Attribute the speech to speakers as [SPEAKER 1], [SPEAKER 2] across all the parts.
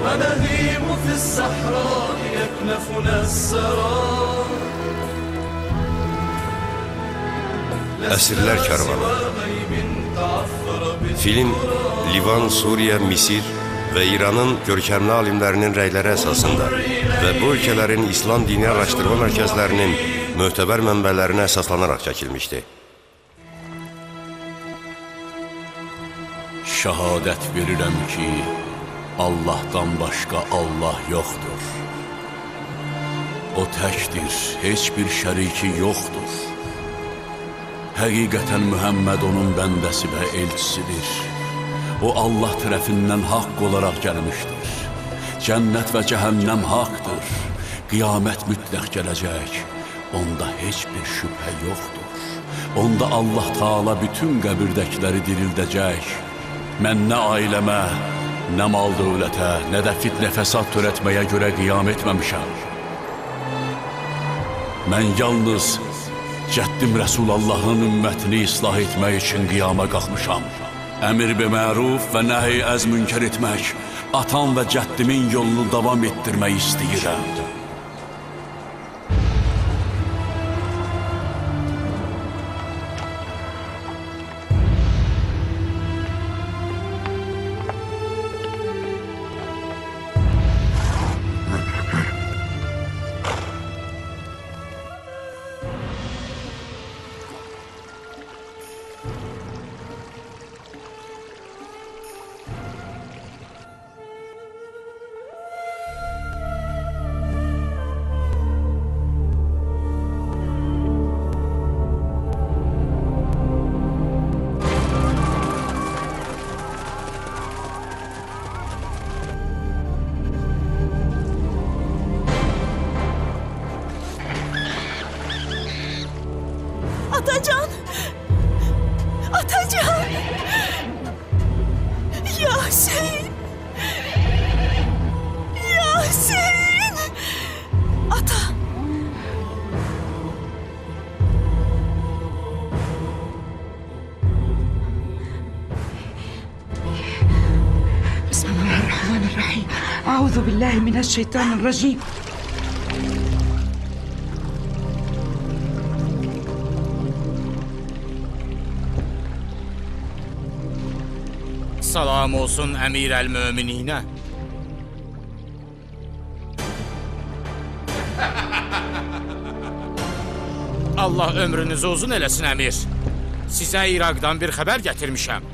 [SPEAKER 1] ونهيم في الصحراء يكنفنا السراب.
[SPEAKER 2] Əsirlər Kərvanı. Film Livan, Suriya, Misir və İranın görkəmli alimlərinin rəyləri əsasında və bu ölkələrin İslam dini araşdırma mərkəzlərinin möhtəbər mənbələrinə əsaslanaraq çəkilmişdir.
[SPEAKER 3] Şəhadət verirəm ki, Allahdan başqa Allah yoxdur. O təkdir, heç bir şəriki yoxdur. Həqiqətən Mühəmməd onun bəndəsi və elçisidir. O Allah tərəfindən haqq olaraq gəlmişdir. Cənnət və cəhənnəm haqdır. Qiyamət mütləq gələcək. Onda heç bir şübhə yoxdur. Onda Allah Taala bütün qəbirdəkiləri dirildəcək. Mən nə ailəmə, nə mal dövlətə, nə də fitnə fəsad törətməyə görə qiyam etməmişəm. Mən yalnız Cəddim Rəsulallahın ümmətini islah etmək üçün qiyama qalxmışam. Əmr bi məruf və nəhy əz münkər etmək, atam və cəddimin yolunu davam etdirmək istəyirəm.
[SPEAKER 4] Atacan! Atacan! Yasin! Yasin! Ata!
[SPEAKER 5] بسم الله الرحمن الرحيم. أعوذ بالله من الشيطان الرجيم.
[SPEAKER 6] Salam olsun Əmir əl-Mömininə. Allah ömrünüzü uzun eləsin Əmir. Sizə İraqdan bir xəbər gətirmişəm.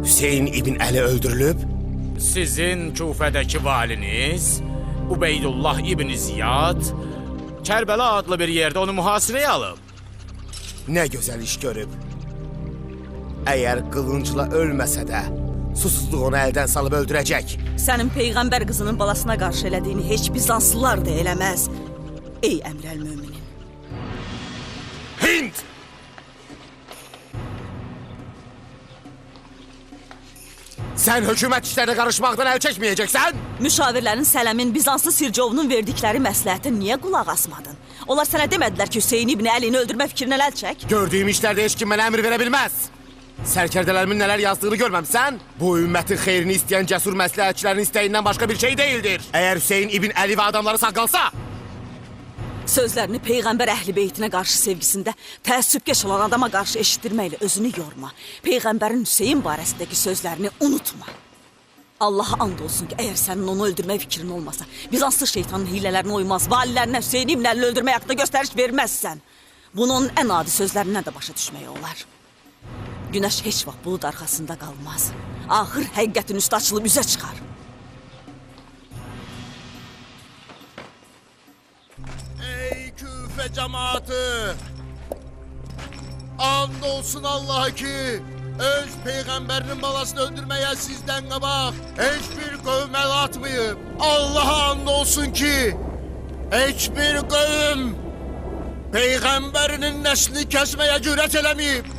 [SPEAKER 7] Hüseyin İbn Əli öldürülüb?
[SPEAKER 6] Sizin Kufədəki valiniz, Ubeydullah İbn Ziyad, Kərbəla adlı bir yerdə onu mühasirəyə alıb.
[SPEAKER 7] Nə gözəl iş görüb. Əgər qılıncla ölməsə də, susuzluq onu əldən salıb öldürəcək.
[SPEAKER 4] Sənin Peyğəmbər qızının balasına qarşı elədiyini heç Bizanslılar da eləməz. Ey Əmir əl-Möminin.
[SPEAKER 7] Hind! Sən hökumət işlərinə qarışmaqdan əl çəkməyəcəksən?
[SPEAKER 4] Müşavirlərin Sələmin Bizanslı Sircovunun verdikləri məsləhətə niyə qulaq asmadın? Onlar sənə demədilər ki, Hüseyin İbn Əlini öldürmə fikrinə əl çək?
[SPEAKER 7] Gördüyüm işlərdə heç kim mənə əmr verə bilməz. Sərkərdələrimin nələr yazdığını görməmsən? Bu ümmətin xeyrini istəyən cəsur məsləhətçilərin istəyindən başqa bir şey deyildir. Əgər Hüseyin İbn Əli və adamları sağ qalsa...
[SPEAKER 4] Sözlərini Peyğəmbər əhl-i beytinə qarşı sevgisində təəssübkeş olan adama qarşı eşitdirməklə özünü yorma. Peyğəmbərin Hüseyin barəsindəki sözlərini unutma. Allaha and olsun ki, əgər sənin onu öldürmək fikrin olmasa, Bizanslı şeytanın hilələrinə uymaz, valilərinə Hüseyin İbn Əlini öldürmək haqqında göstəriş verməzsən. Bunu onun ən adi sözlərindən də başa düşmək olar. Günəş heç vaxt bulud arxasında qalmaz. Axır həqiqətin üstü açılıb üzə çıxar.
[SPEAKER 8] Ey Küfe cemaatı! And olsun Allah'a ki, öz peyğəmbərinin balasını öldürməyə sizdən qabaq heç bir qövm əl atmayıb. Allah'a and olsun ki, heç bir qövm peyğəmbərinin nəslini kəsməyə cürət eləməyib.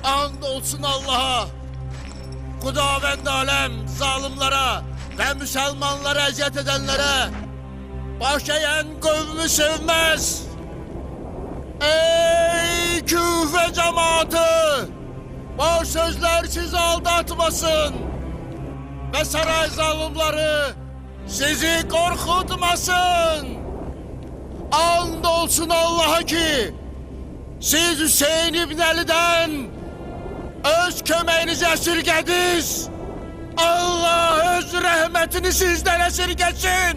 [SPEAKER 8] And olsun Allah'a. Xudavənd aləm zalimlərə və müsəlmanlara əziyyət edənlərə baş əyən qövmü sevməz. Ey Küfə cəmaatı! Bu sözlər sizi aldatmasın və saray zalimləri sizi qorxutmasın. And olsun Allah'a ki, siz Hüseyin İbn Əli'dən öz köməyinizi əsirgədiniz. Allah öz rəhmətini sizdən əsirgəsin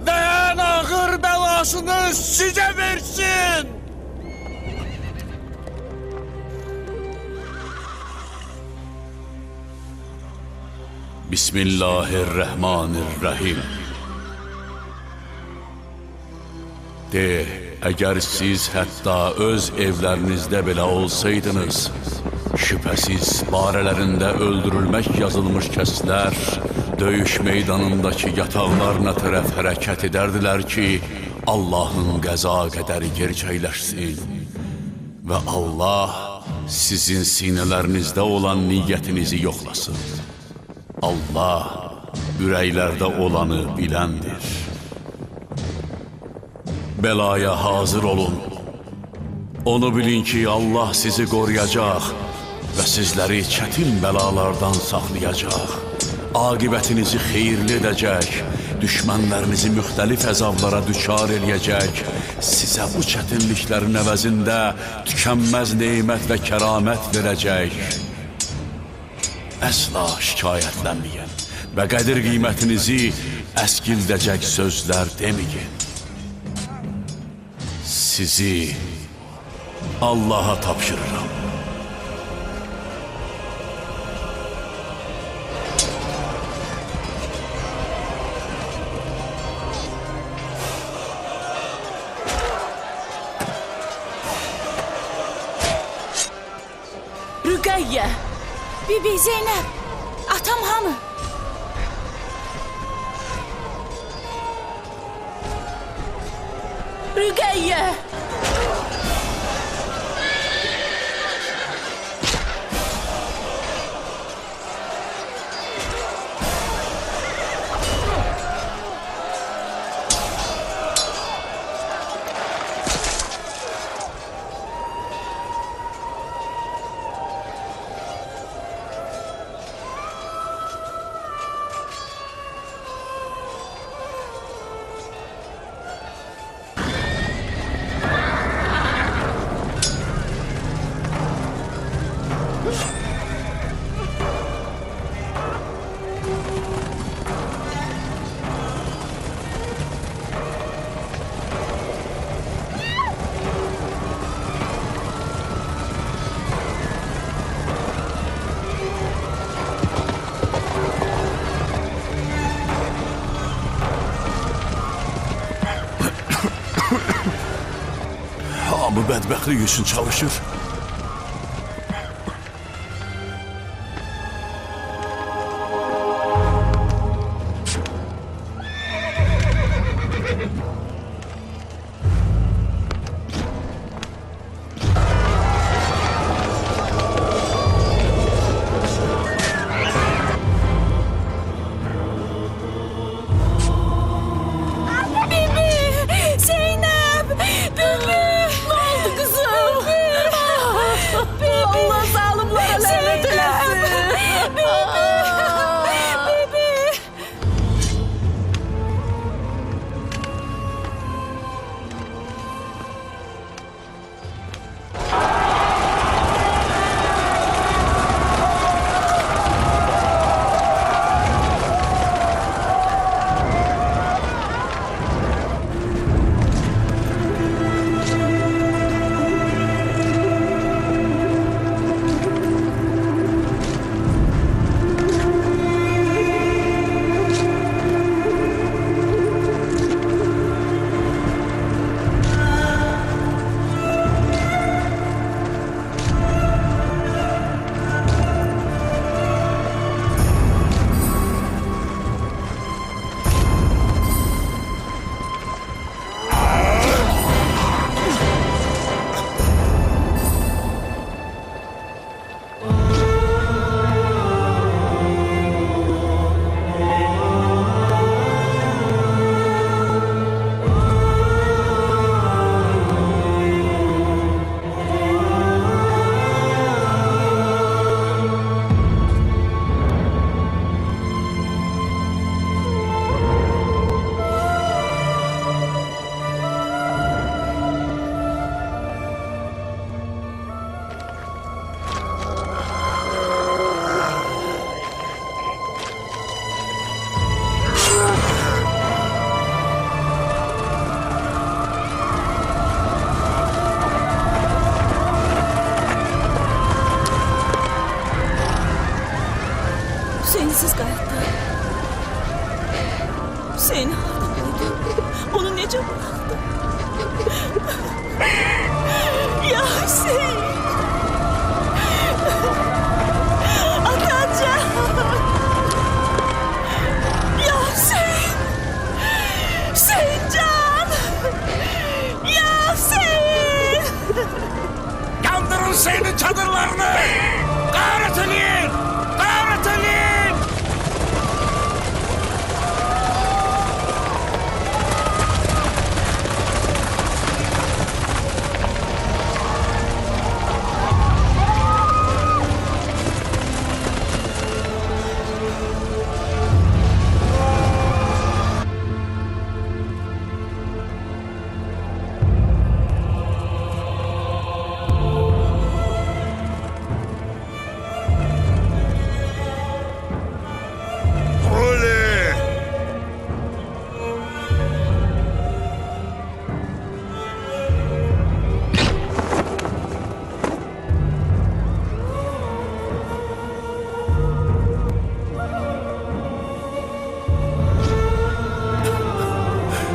[SPEAKER 8] və ən ağır bəlasını sizə versin.
[SPEAKER 3] Bismillahirrahmanirrahim. De, əgər siz hətta öz evlərinizdə belə olsaydınız, şübhəsiz barələrində öldürülmək yazılmış kəslər döyüş meydanındakı yataqlarına tərəf hərəkət edərdilər ki, Allahın qəza qədəri gerçəkləşsin və Allah sizin sinələrinizdə olan niyyətinizi yoxlasın. Allah ürəklərdə olanı biləndir. Belaya hazır olun. Onu bilin ki, Allah sizi qoruyacaq və sizləri çətin bəlalardan saxlayacaq. Aqibətinizi xeyirli edəcək, düşmənlərinizi müxtəlif əzablara düçar eləyəcək, sizə bu çətinliklərin əvəzində tükənməz neymət və kəramət verəcək. Əsla şikayətlənməyin və qədir qiymətinizi əskildəcək sözlər deməyin. Sizi Allah'a tapşırıram.
[SPEAKER 4] Rüqəyyə, Bibi Zeynəb, atam hanı? Rüqəyyə!
[SPEAKER 3] Hamı bədbəxtlik üçün çalışır.
[SPEAKER 4] Bibi! Zeynəb! Bibi! Ne oldu kızım? Hüseynsiz qayıtdı. Hüseyni harda qoydu? Onu necə bıraktı? Ya Hüseyin! Atacan! Ya Hüseyin! Hüseyincan! Ya Hüseyin!
[SPEAKER 6] Yandırın Hüseyin'in çadırlarını! Gayret edin! Gayret edin!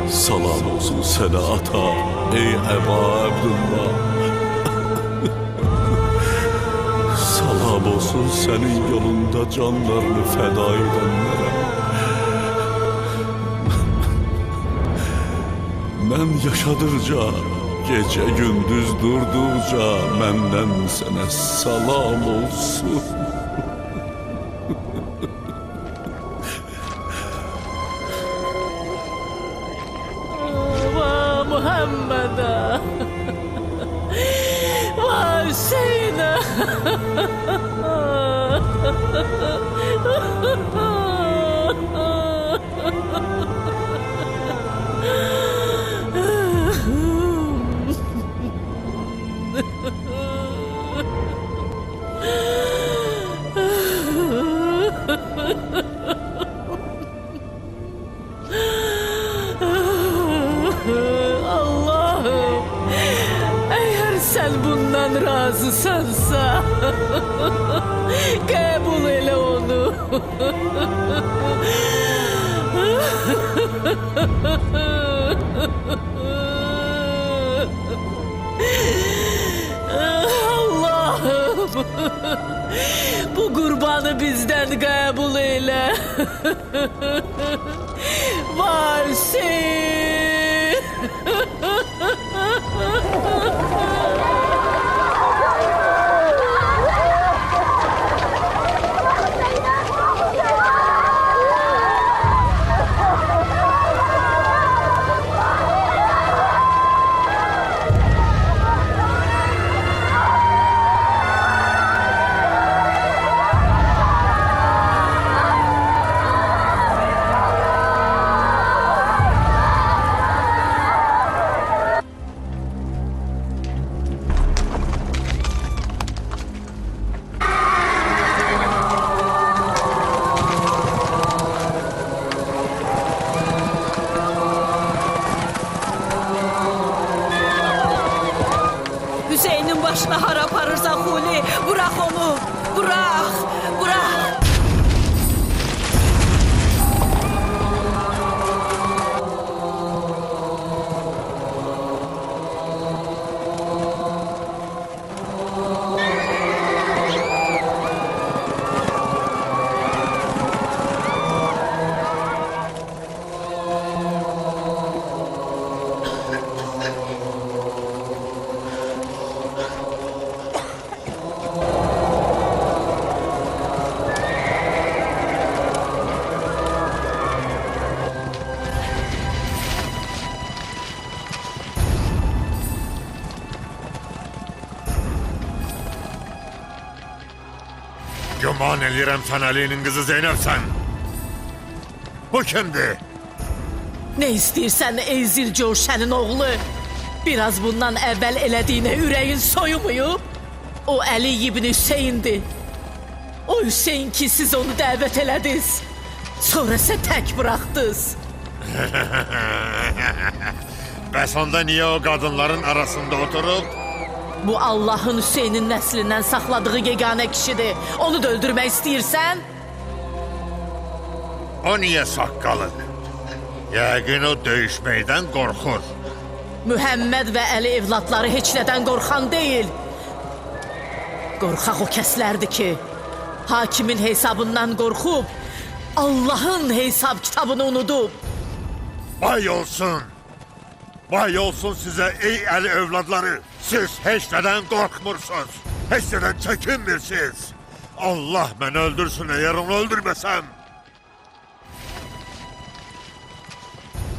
[SPEAKER 3] Salam olsun sənə ata, ey Əba Əbdullah. Salam olsun sənin yolunda canlarını fəda edənlərə. Mən yaşadıqca, gecə gündüz durduqca məndən sənə salam olsun.
[SPEAKER 9] Muhammed'a, vay Hüseyin'e. Allah'ım, eğer sen bundan razısansa kabul eyle onu. Allah'ım, bu kurbanı bizden kabul eyle. Varsın.
[SPEAKER 4] Hüseyin'in başına harap arırsa Huli, bırak onu, bırak, bırak.
[SPEAKER 8] Güman eləyirəm sən Əlinin qızı Zeynəbsən. Bu kimdir?
[SPEAKER 9] Ne istersen ey Zilcoşen'in oğlu. Biraz bundan evvel elediğine yüreğin soyumuyup. O Ali ibn Hüseyin'di. O Hüseyin ki siz onu davet elediniz. Sonra ise tek bıraktınız.
[SPEAKER 8] Bəs onda niye o kadınların arasında oturup?
[SPEAKER 9] Bu Allah'ın Hüseyin'in neslinden sakladığı yegane kişidir. Onu da öldürmek istiyorsan?
[SPEAKER 8] O niye sakkalın? Yəqin o döyüşməkdən qorxur.
[SPEAKER 9] Muhammed ve Əli evlatları heç nədən qorxan deyil. Qorxaq o kəslərdir ki, hakimin hesabından qorxub, Allah'ın hesab kitabını unudub.
[SPEAKER 8] Vay olsun! Vay olsun size ey Əli evladları! Siz heç nədən qorxmursunuz. Heç nədən çəkinmirsiniz. Allah beni öldürsün eğer onu öldürmesem.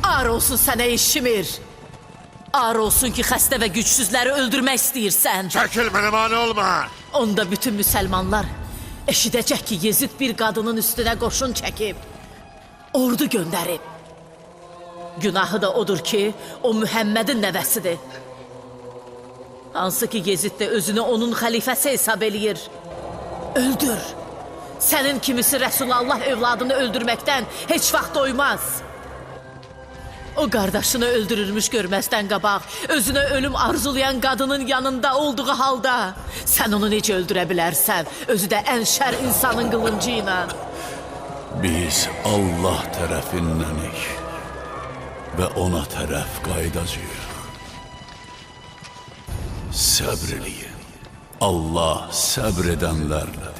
[SPEAKER 9] Ar olsun sənə işimir. Ar olsun ki, xəstə və gücsüzləri öldürmək istəyirsən.
[SPEAKER 8] Çəkil mənə mane olma.
[SPEAKER 9] Onda bütün müsəlmanlar eşidəcək ki, Yezid bir qadının üstünə qoşun çəkib, ordu göndərib. Günahı da odur ki, o Mühəmmədin nəvəsidir. Hansı ki, Yezid də özünü onun xəlifəsi hesab eləyir. Öldür. Sənin kimisi Rəsulallah evladını öldürməkdən heç vaxt doymaz. O qardaşını öldürülmüş görməzdən qabaq, özünə ölüm arzulayan qadının yanında olduğu halda sən onu necə öldürə bilərsən, özü də ən şər insanın qılıncı ilə.
[SPEAKER 3] Biz Allah tərəfindənik və ona tərəf qaydacağıq. Səbr eləyin. Allah səbr edənlərlədir.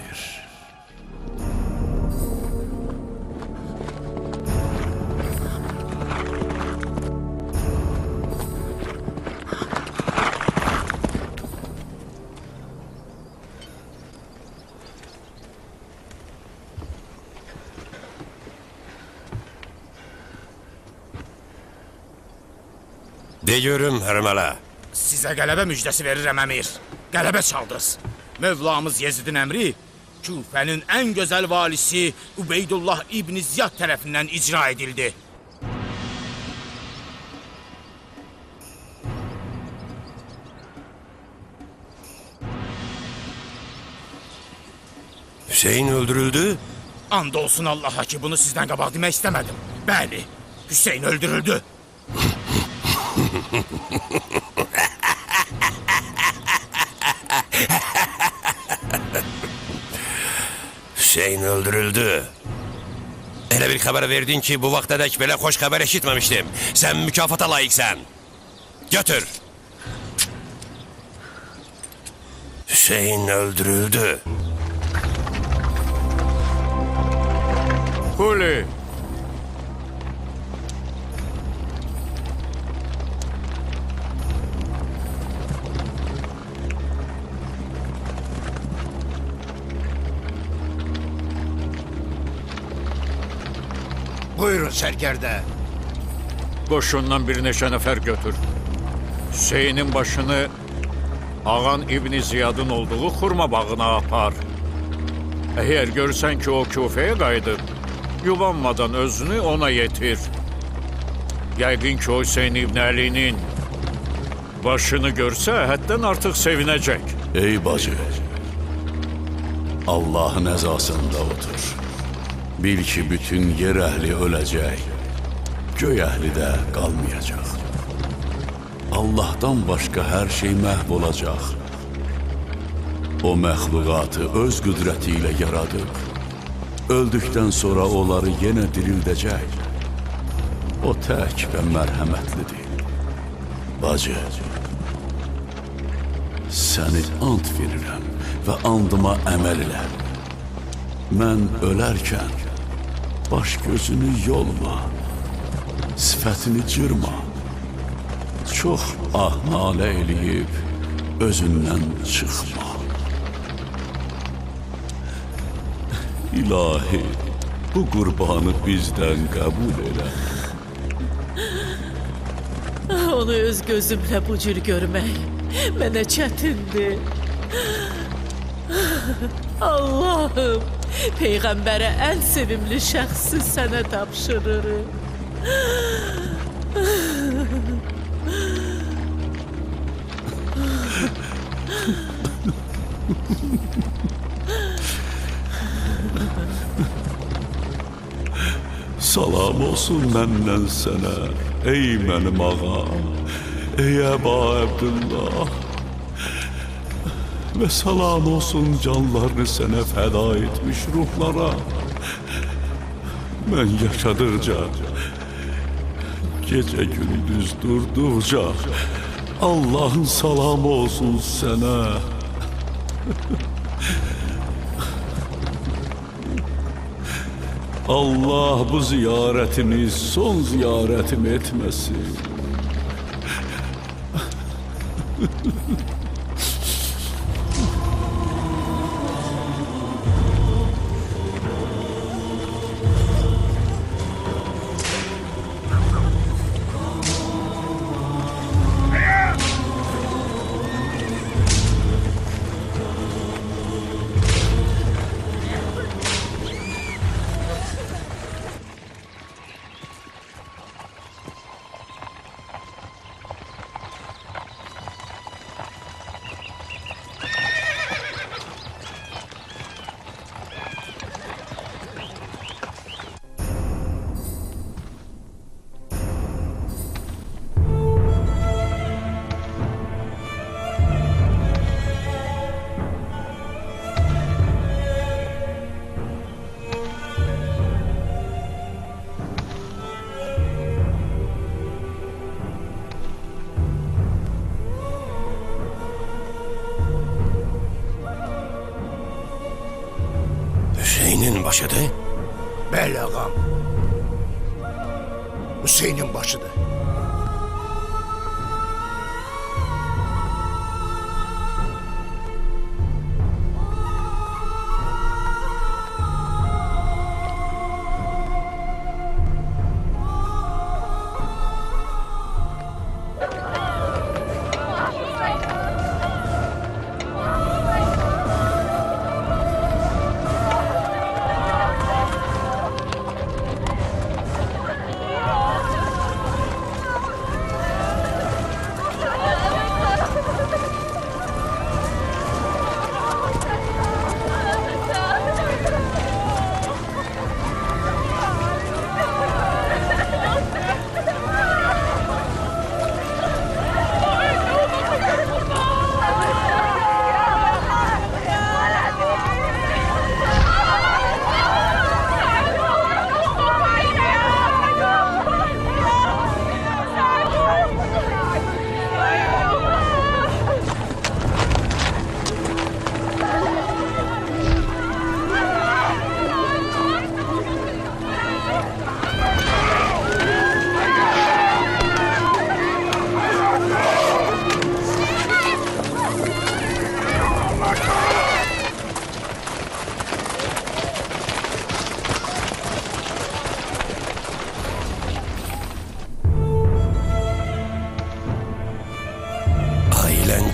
[SPEAKER 2] De görüm Hərmələ.
[SPEAKER 6] Sizə qələbə müjdəsi verirəm əmir. Qələbə çaldınız. Mövlamız Yezidin əmri Küfənin ən gözəl valisi Ubeydullah İbn Ziyad tərəfindən icra edildi.
[SPEAKER 2] Hüseyin öldürüldü.
[SPEAKER 6] And olsun Allah'a ki, bunu sizdən qabaq demək istəmədim. Bəli, Hüseyin öldürüldü.
[SPEAKER 2] Hüseyin öldürüldü. Elə bir xəbər verdin ki, bu vaxtadək belə xoş xəbər eşitməmişdim. Sən mükafata layiqsən. Götür. Hüseyin öldürüldü.
[SPEAKER 8] Huli!
[SPEAKER 7] Buyurun sərkərdə.
[SPEAKER 10] Qoşundan bir neçə nəfər götür. Hüseynin başını Ağan İbn Ziyadın olduğu xurma bağına apar. Eğer görsən ki, o Küfəyə qayıdıb, yubanmadan özünü ona yetir. Yəqin ki, o Hüseyin İbn Əlinin başını görsə, həddən artıq sevinəcək.
[SPEAKER 3] Ey bacı, Allah'ın əzasında otur. Bil ki, bütün yer əhli öləcək, göy əhli də qalmayacaq. Allah'tan başqa hər şey məhv olacaq. O məxluqatı öz qüdrəti ilə yaradıb, öldükdən sonra onları yenə dirildəcək. O tək və mərhəmətlidir. Bacı, səni ant verirəm və andıma əməl elə. Mən ölərkən baş gözünü yolma, sifətini cırma. Çox nalə eləyib özündən çıxma. İlahi, bu qurbanı bizdən qəbul elə.
[SPEAKER 9] Onu öz gözümlə bu cür görmək mənə çətindir. Allah'ım, Peyğəmbərə ən sevimli şəxsi sənə tapşırırım.
[SPEAKER 3] Salam olsun məndən sənə, ey mənim ağam, ey Əba Əbdüllah. Və salam olsun canlarını sənə fəda etmiş ruhlara. Mən yaşadıqca, gecə gündüz durduqca, Allahın salamı olsun sənə. Allah bu ziyarətimiz son ziyarətim etməsin.
[SPEAKER 2] Hüseynin başıdır?
[SPEAKER 8] Bəli ağam. Hüseynin başıdır.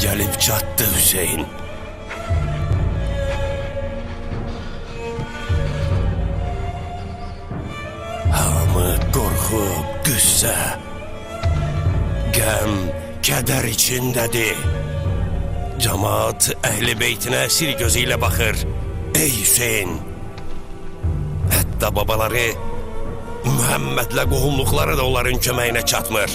[SPEAKER 2] Gelip çattı Hüseyin. Hamı korku, qüssə, qəm, kədər içindədir. Cemaat Əhl-i Beytinə əsir gözüyle baxır. Ey Hüseyin! Hətta babaları, Muhammedlə qohumluqları da onların köməyinə çatmır.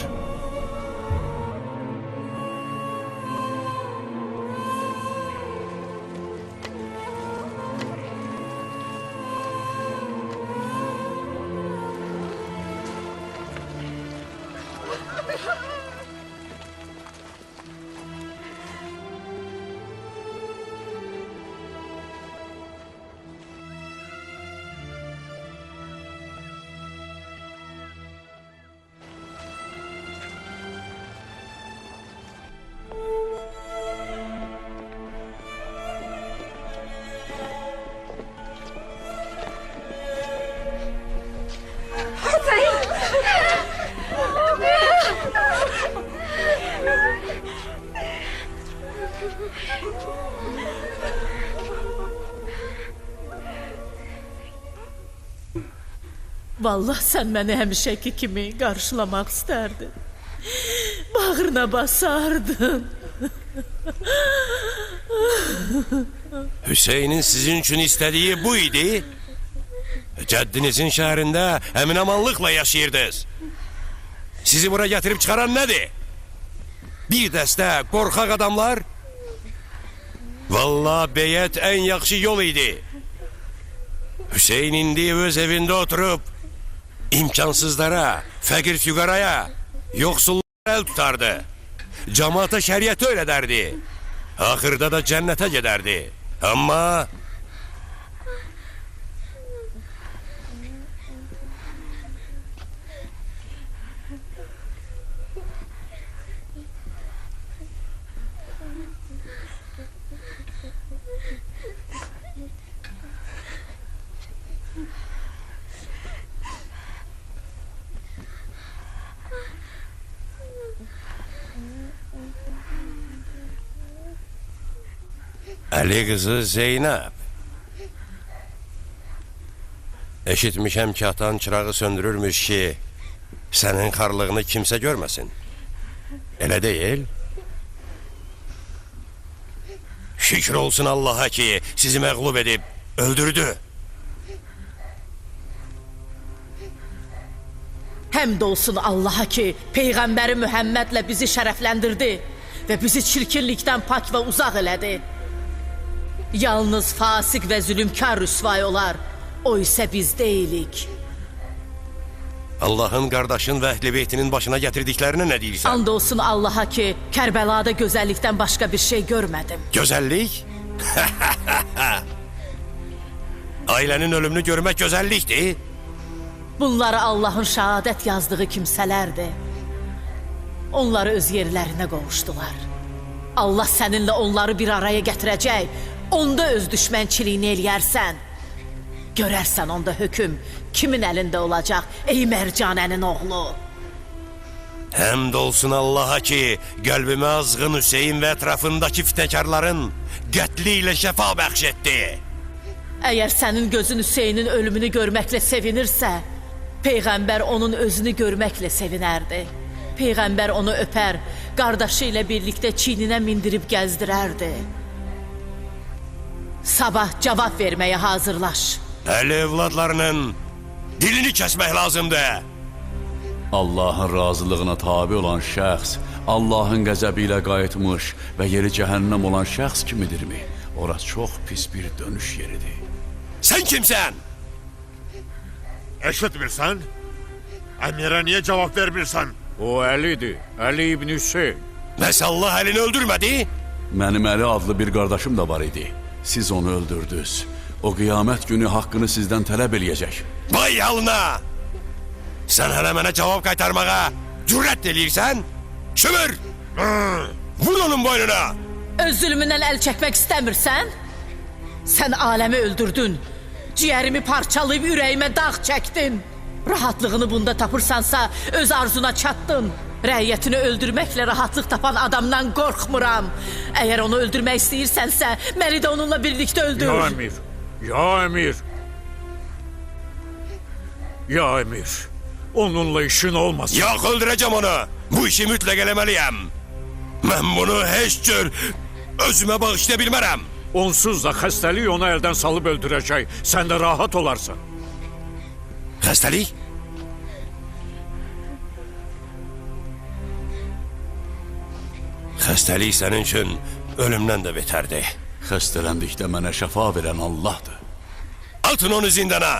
[SPEAKER 9] Vallahi sən məni həmişəki kimi qarşılamaq istərdin. Bağrına basardın.
[SPEAKER 2] Hüseyin'in sizin için istediği bu idi. Cəddinizin şəhərində əminamanlıqla yaşayırdınız. Sizi bura gətirib çıxaran nədir? Bir dəstə qorxaq adamlar? Vallahi beyət ən yaxşı yol idi. Hüseyin indi öz evində oturub, imkansızlara, fəqir füqaraya, yoxsullara əl tutardı. Cemaata şəriəti öyrədərdi. Axırda da cənnətə gedərdi. Amma... Əli qızı Zeynəb. Eşitmişəm ki, atan çırağı söndürürmüş ki, sənin xarlığını kimsə görməsin. Elə deyil? Şükür olsun Allaha ki, sizi məğlub edib, öldürdü.
[SPEAKER 9] Həmd olsun Allaha ki, Peyğəmbəri Mühəmmədlə bizi şərəfləndirdi və bizi çirkinlikdən pak və uzaq elədi. Yalnız fasik və zülümkar rüsvay olar, o isə biz deyilik.
[SPEAKER 2] Allahın qardaşın və əhl-i beytinin başına gətirdiklərinə nə deyirsən?
[SPEAKER 9] And olsun Allaha ki, Kərbəlada gözəllikdən başqa bir şey görmədim.
[SPEAKER 2] Gözəllik? Ailənin ölümünü görmək gözəllikdir.
[SPEAKER 9] Bunları Allahın şəhadət yazdığı kimsələrdir. Onları öz yerlərinə qovuşdular. Allah səninlə onları bir araya gətirəcək, onda öz düşmənçiliyini eləyərsən. Görərsən onda hökm kimin əlində olacaq, ey Mərcanənin oğlu?
[SPEAKER 2] Həmd olsun Allaha ki, qəlbimə azğın Hüseyin və ətrafındakı fitnəkarların qətli ilə şəfa bəxş etdi.
[SPEAKER 9] Əgər sənin gözün Hüseynin ölümünü görməklə sevinirsə, Peyğəmbər onun özünü görməklə sevinərdi. Peyğəmbər onu öpər, qardaşı ilə birlikdə çiyninə mindirib gəzdirərdi. Sabah cavab verməyə hazırlaş.
[SPEAKER 2] Əli evladlarının dilini kəsmək lazımdır.
[SPEAKER 3] Allahın razılığına tabi olan şəxs, Allahın qəzəbi ilə qayıtmış və yeri cəhənnəm olan şəxs kimidirmi? Orası çox pis bir dönüş yeridir.
[SPEAKER 2] Sən kimsən?
[SPEAKER 8] Eşitmirsən? Əmirə niyə cavab vermirsən?
[SPEAKER 10] O Əlidir, Əli İbn Hüseyin.
[SPEAKER 2] Bəs Allah Əlini öldürmədi?
[SPEAKER 3] Mənim Əli adlı bir qardaşım da var idi. Siz onu öldürdünüz. O qiyamət günü haqqını sizdən tələb eləyəcək.
[SPEAKER 2] Vay halına! Sən hələ mənə cavab qaytarmağa cürət eləyirsən? Şümür! Vur onun boynuna!
[SPEAKER 9] Öz zülmündən əl çəkmək istəmirsən? Sən aləmi öldürdün. Ciyərimi parçalayıb ürəyimə dağ çəkdin. Rahatlığını bunda tapırsansa öz arzuna çatdın. Rəiyyətini öldürməklə rahatlıq tapan adamdan qorxmuram. Əgər onu öldürmək istəyirsənsə, məni də onunla birlikdə öldür.
[SPEAKER 10] Ya əmir, ya əmir. Ya əmir, onunla işin olmasın.
[SPEAKER 2] Yox, öldürəcəm onu. Bu işi mütləq eləməliyəm. Mən bunu heç cür özümə bağışlaya bilmərəm.
[SPEAKER 10] Onsuz da xəstəlik onu əldən salıb öldürəcək. Sən də rahat olarsan.
[SPEAKER 2] Xəstəlik? Xəstəlik sənin üçün ölümdən də betərdi.
[SPEAKER 3] Xəstələndikdə mənə şəfa verən Allahdır.
[SPEAKER 2] Atın onu zindana!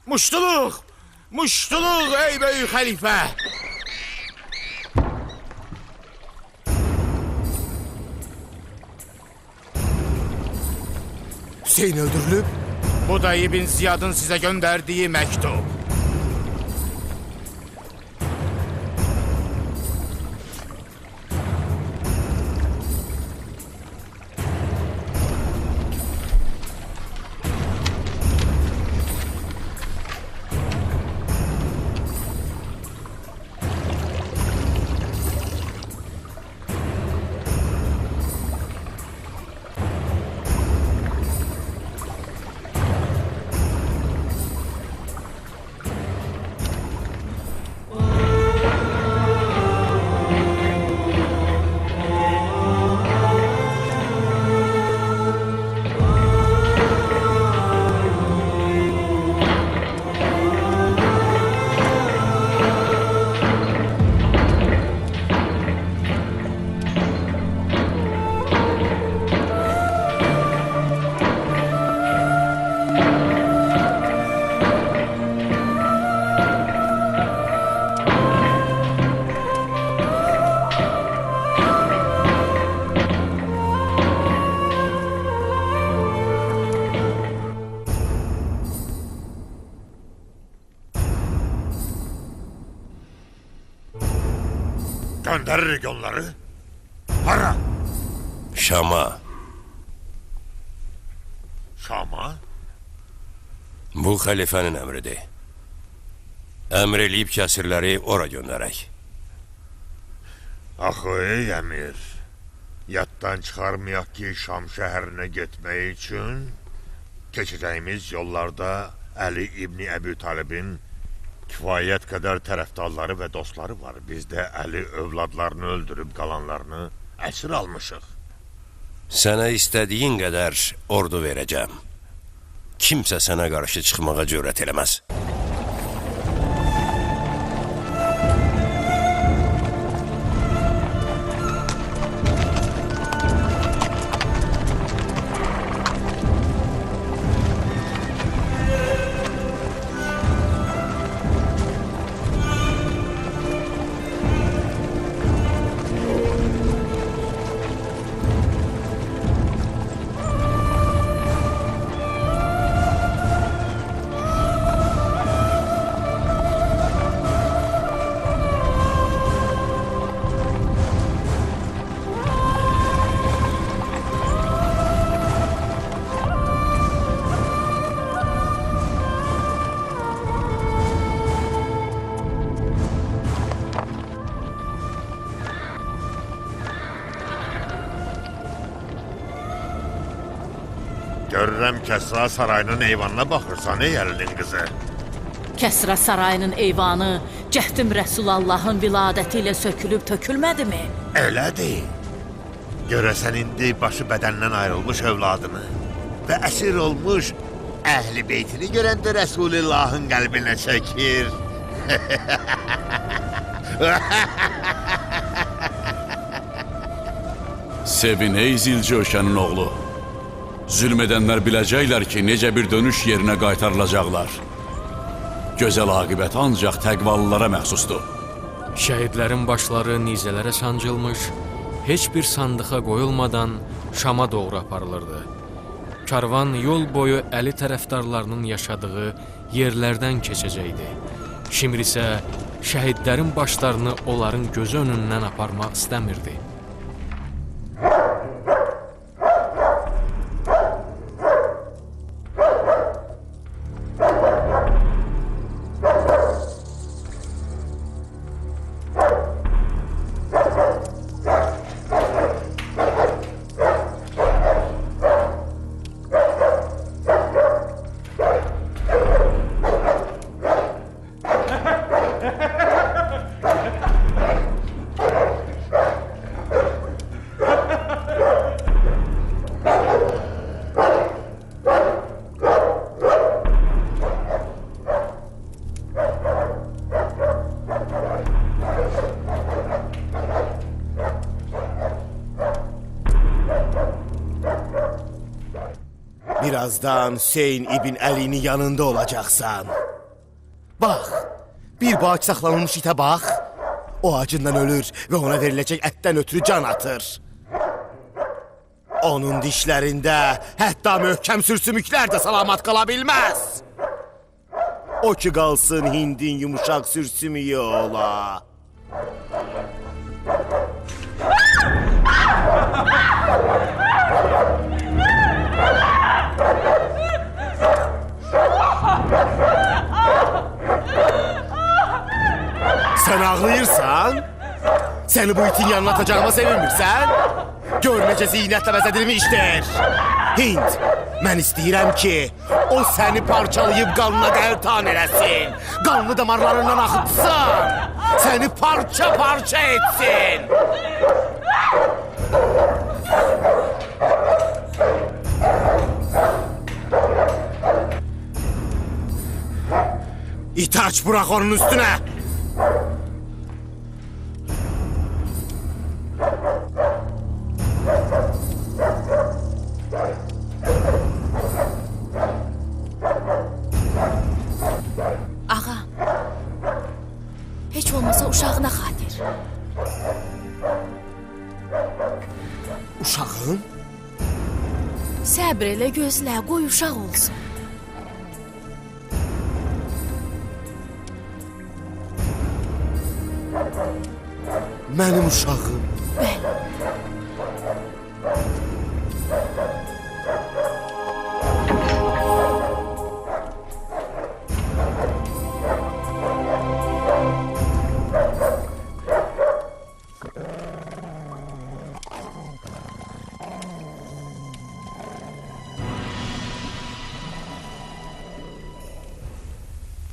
[SPEAKER 6] Muştuluq! Muştuluq ey böyük xəlifə!
[SPEAKER 7] Hüseyin öldürülüb.
[SPEAKER 6] Bu da İbn Ziyadın sizə göndərdiyi məktub.
[SPEAKER 8] Gönderirik onları. Hara?
[SPEAKER 2] Şam'a.
[SPEAKER 8] Şam'a?
[SPEAKER 2] Bu xəlifənin əmridir. Əmr eləyib kəsirləri ora göndərək.
[SPEAKER 8] Axı ey əmir, yaddan çıxarmayaq ki, Şam şəhərinə getmək üçün keçəcəyimiz yollarda Əli İbni Əbu Talibin kifayət qədər tərəfdarları və dostları var. Biz də Əli övladlarını öldürüb qalanlarını əsir almışıq.
[SPEAKER 2] Sənə istədiyin qədər ordu verəcəm. Kimsə sənə qarşı çıxmağa cürət eləməz.
[SPEAKER 8] Görürəm Kəsra sarayının eyvanına baxırsan ey Əlinin qızı.
[SPEAKER 9] Kəsrə sarayının eyvanı cəhdim Rəsulallahın viladəti ilə sökülüb tökülmədimi?
[SPEAKER 8] Elədir. Görəsən indi başı bədəndən ayrılmış övladını və əsir olmuş əhl-i beytini görəndə Rəsulullahın qəlbinə çəkir.
[SPEAKER 3] Sevin ey Zilcöşənin oğlu. Zülm edənlər biləcəklər ki, necə bir dönüş yerinə qaytarılacaqlar. Gözəl aqibət ancaq təqvalılara məxsusdur.
[SPEAKER 11] Şəhidlərin başları nizələrə sancılmış, heç bir sandığa qoyulmadan Şama doğru aparılırdı. Karvan yol boyu Əli tərəfdarlarının yaşadığı yerlərdən keçəcəkdi. Şimr isə şəhidlərin başlarını onların gözü önündən aparmaq istəmirdi.
[SPEAKER 7] Birazdan Hüseyin İbn Əli'nin yanında olacaksan. Bax, bir bağ saxlanılmış itə bax. O acından ölür və ona veriləcək ətdən ötürü can atır. Onun dişlərində hətta möhkəm sürsümüklər də salamat qala bilməz. O ki qalsın hindin yumuşaq sürsümüyü ola. Sen ağlayırsan, seni bu itin yanına atacağıma sevinmirsən? Gör necə zinətlə bəzədilmişdir. Hind, mən istəyirəm ki, o səni parçalayıb qanına qəltan eləsin. Qanlı damarlarından axıtsın. Səni parça-parça etsin. İti aç bırak onun üstüne.
[SPEAKER 12] Ağa, heç olmasa uşağına xatir.
[SPEAKER 7] Uşağın?
[SPEAKER 12] Səbr elə gözlə, qoy uşaq olsun.
[SPEAKER 7] Mənim uşağım.
[SPEAKER 12] Bəli.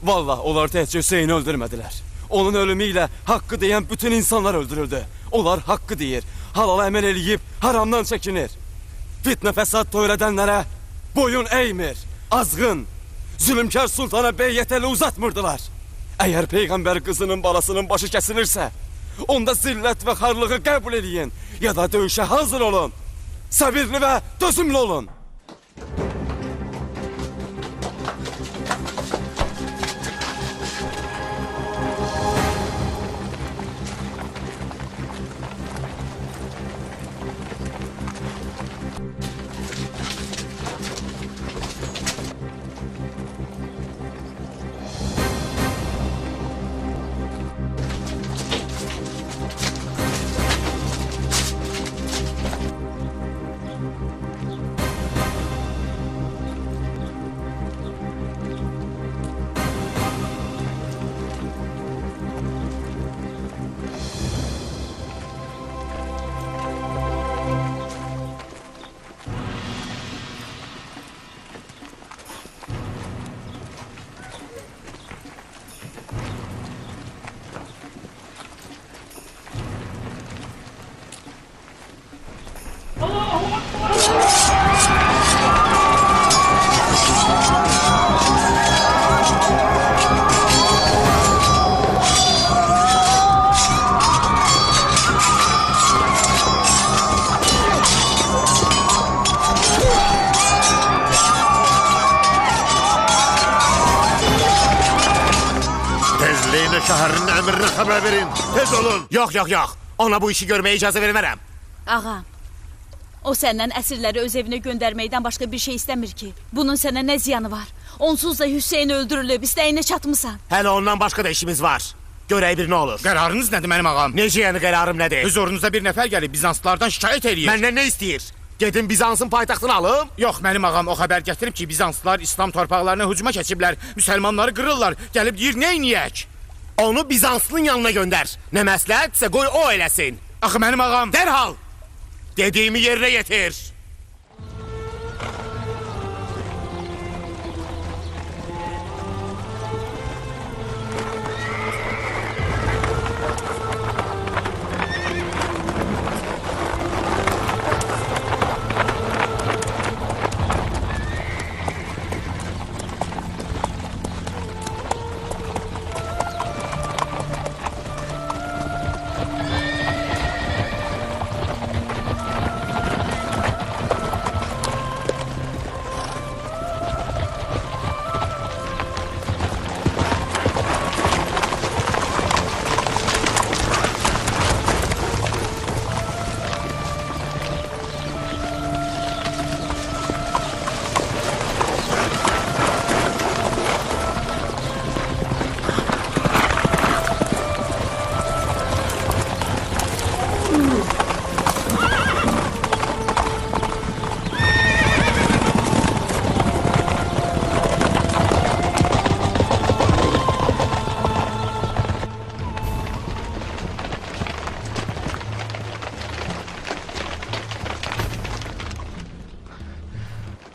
[SPEAKER 13] Vallahi onlar təhcə Hüseyni öldürmədilər. Onun ölümü ilə haqqı deyən bütün insanlar öldürüldü. Onlar haqqı deyir, halala əməl eləyib haramdan çəkinir. Fitnə fəsad törədənlərə boyun eymir, azğın, zülümkar sultana beyyət əli uzatmırdılar. Əgər Peyğəmbər qızının balasının başı kəsilirsə, onda zillət və xarlığı qəbul eləyin, ya da döyüşə hazır olun. Səbirli və dözümlü olun.
[SPEAKER 7] Tezliğine şəhərin əmrinə xəbər verin. Tez olun. Yox, yox, yox. Ona bu işi görməyə icazə vermərəm.
[SPEAKER 12] Ağa, o səndən əsirləri öz evinə göndərməkdən başqa bir şey istəmir ki. Bunun sənə nə ziyanı var? Onsuz da Hüseyin öldürülüb, istəyinə çatmısan.
[SPEAKER 7] Hələ ondan başqa da işimiz var. Görək bir nə olur.
[SPEAKER 6] Qərarınız nədir mənim ağam?
[SPEAKER 7] Necə yəni qərarım nədir?
[SPEAKER 6] Hüzurunuzda bir nəfər gəlib Bizanslılardan şikayət eləyir.
[SPEAKER 7] Məndən nə istəyir? Gedim Bizansın paytaxtını alım?
[SPEAKER 6] Yox, mənim ağam o xəbər gətirib ki, Bizanslılar İslam torpaqlarına hücuma keçiblər, müsəlmanları qırırlar. Gəlib deyir, nə eləyək?
[SPEAKER 7] Onu Bizanslının yanına göndər. Nə məsləhətsə qoy o eləsin.
[SPEAKER 6] Axı mənim ağam...
[SPEAKER 7] Dərhal! Dediyimi yerinə yetir.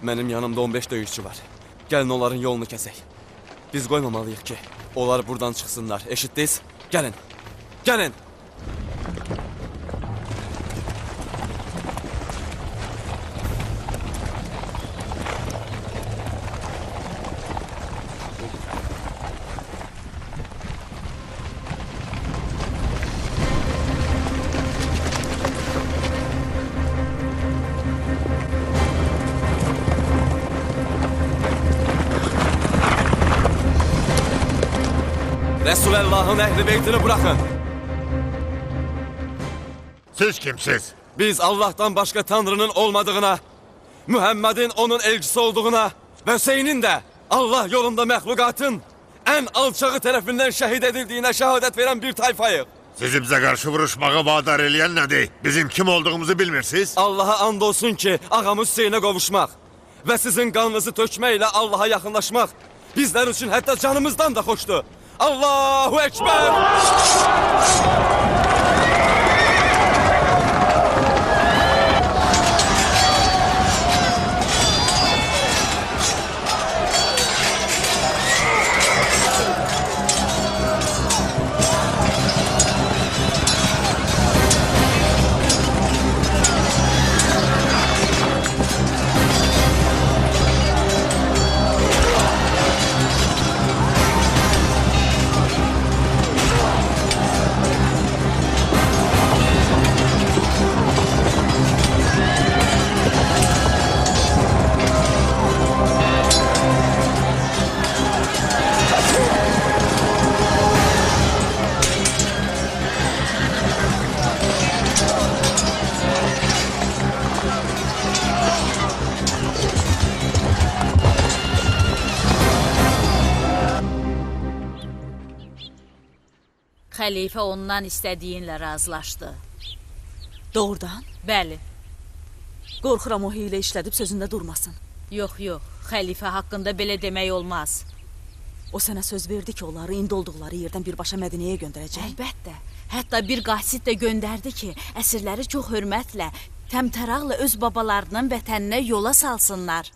[SPEAKER 13] Mənim yanımda 15 döyüşçü var. Gəlin onların yolunu kəsək. Biz qoymamalıyıq ki, onlar buradan çıxsınlar. Eşitdiniz? Gəlin. Gəlin. Resulullah'ın ehli beytini bırakın.
[SPEAKER 8] Siz kimsiz?
[SPEAKER 13] Biz Allah'tan başka Tanrı'nın olmadığına, Muhammed'in onun elçisi olduğuna ve Hüseyin'in de Allah yolunda məhlukatın en alçağı tarafından şehit edildiğine şehadet veren bir tayfayıq.
[SPEAKER 8] Sizi bize karşı vuruşmağa vadar eleyen nedir? Bizim kim olduğumuzu bilmirsiniz?
[SPEAKER 13] Allah'a and olsun ki ağamız Hüseyin'e kavuşmak ve sizin kanınızı tökmeyle Allah'a yakınlaşmak bizler için hatta canımızdan da hoştu. Allahu Ekber!
[SPEAKER 12] Xəlifə ondan istədiyinlə razılaşdı.
[SPEAKER 4] Doğrudan?
[SPEAKER 12] Bəli.
[SPEAKER 4] Qorxuram o hiylə işlədib sözündə durmasın.
[SPEAKER 12] Yox, yox. Xəlifə haqqında belə demək olmaz.
[SPEAKER 4] O sənə söz verdi ki, onları indi olduqları yerdən birbaşa Mədinəyə göndərəcək.
[SPEAKER 12] Əlbəttə. Hətta bir qasid də göndərdi ki, əsirləri çox hörmətlə, təmtəraqla öz babalarının vətəninə yola salsınlar.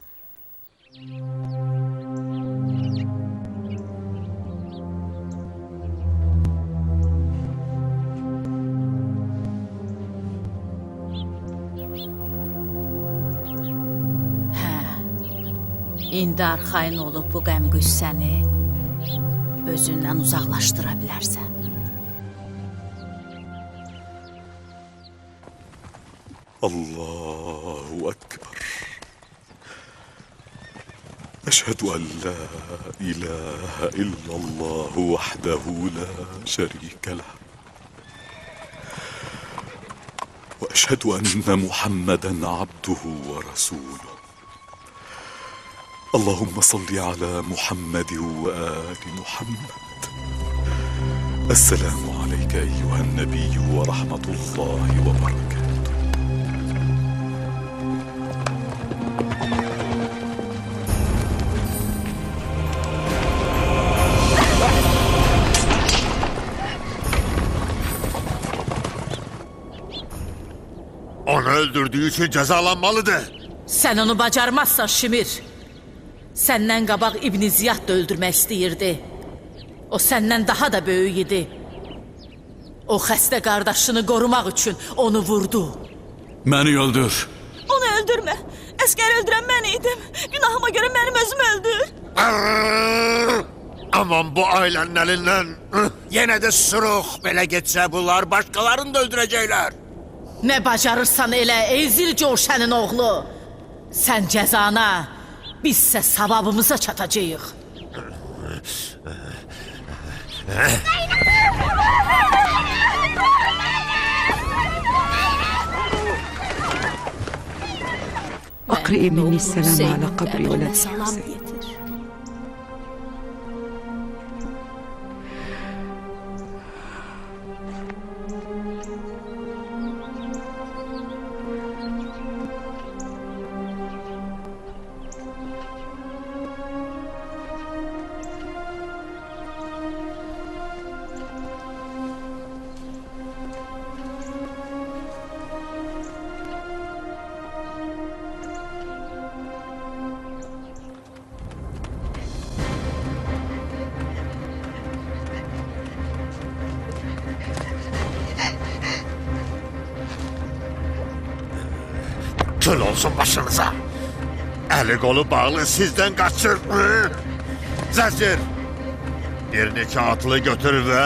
[SPEAKER 12] İndi arxayın olub bu qəm-qüssəni özündən uzaqlaşdıra bilərsən.
[SPEAKER 14] Allahu Ekber. Eşhedü en la ilahe illallah vahdehu la şerike leh. Ve eşhedü enne Muhammeden abduhu ve resuluhu. اللهم صل على محمد وآل محمد. السلام عليك أيها النبي ورحمة الله وبركاته.
[SPEAKER 8] Onu öldürdüğü için cezalanmalıdır.
[SPEAKER 9] Sen onu bacarmazsan Şimir. Səndən qabaq İbn Ziyad da öldürmək istəyirdi. O səndən daha da böyük idi. O xəstə qardaşını qorumaq üçün onu vurdu.
[SPEAKER 3] Məni öldür.
[SPEAKER 4] Onu öldürmə. Əskər öldürən mən idim. Günahıma görə mənim özümü öldür.
[SPEAKER 8] Aman bu ailenin elinden. Yine de sırıq belə geçse bunlar başkalarını da öldürecekler.
[SPEAKER 9] Nə bacarırsan elə, ey Zilcövşənin oğlu. Sən cəzana, bizsə savabımıza çatacağıq.
[SPEAKER 5] أقرئي مني السلام على قبر ولدي حسين.
[SPEAKER 8] Öl olsun başınıza. Eli kolu bağlı sizden kaçır. Zəncir, bir neçə atlı götür və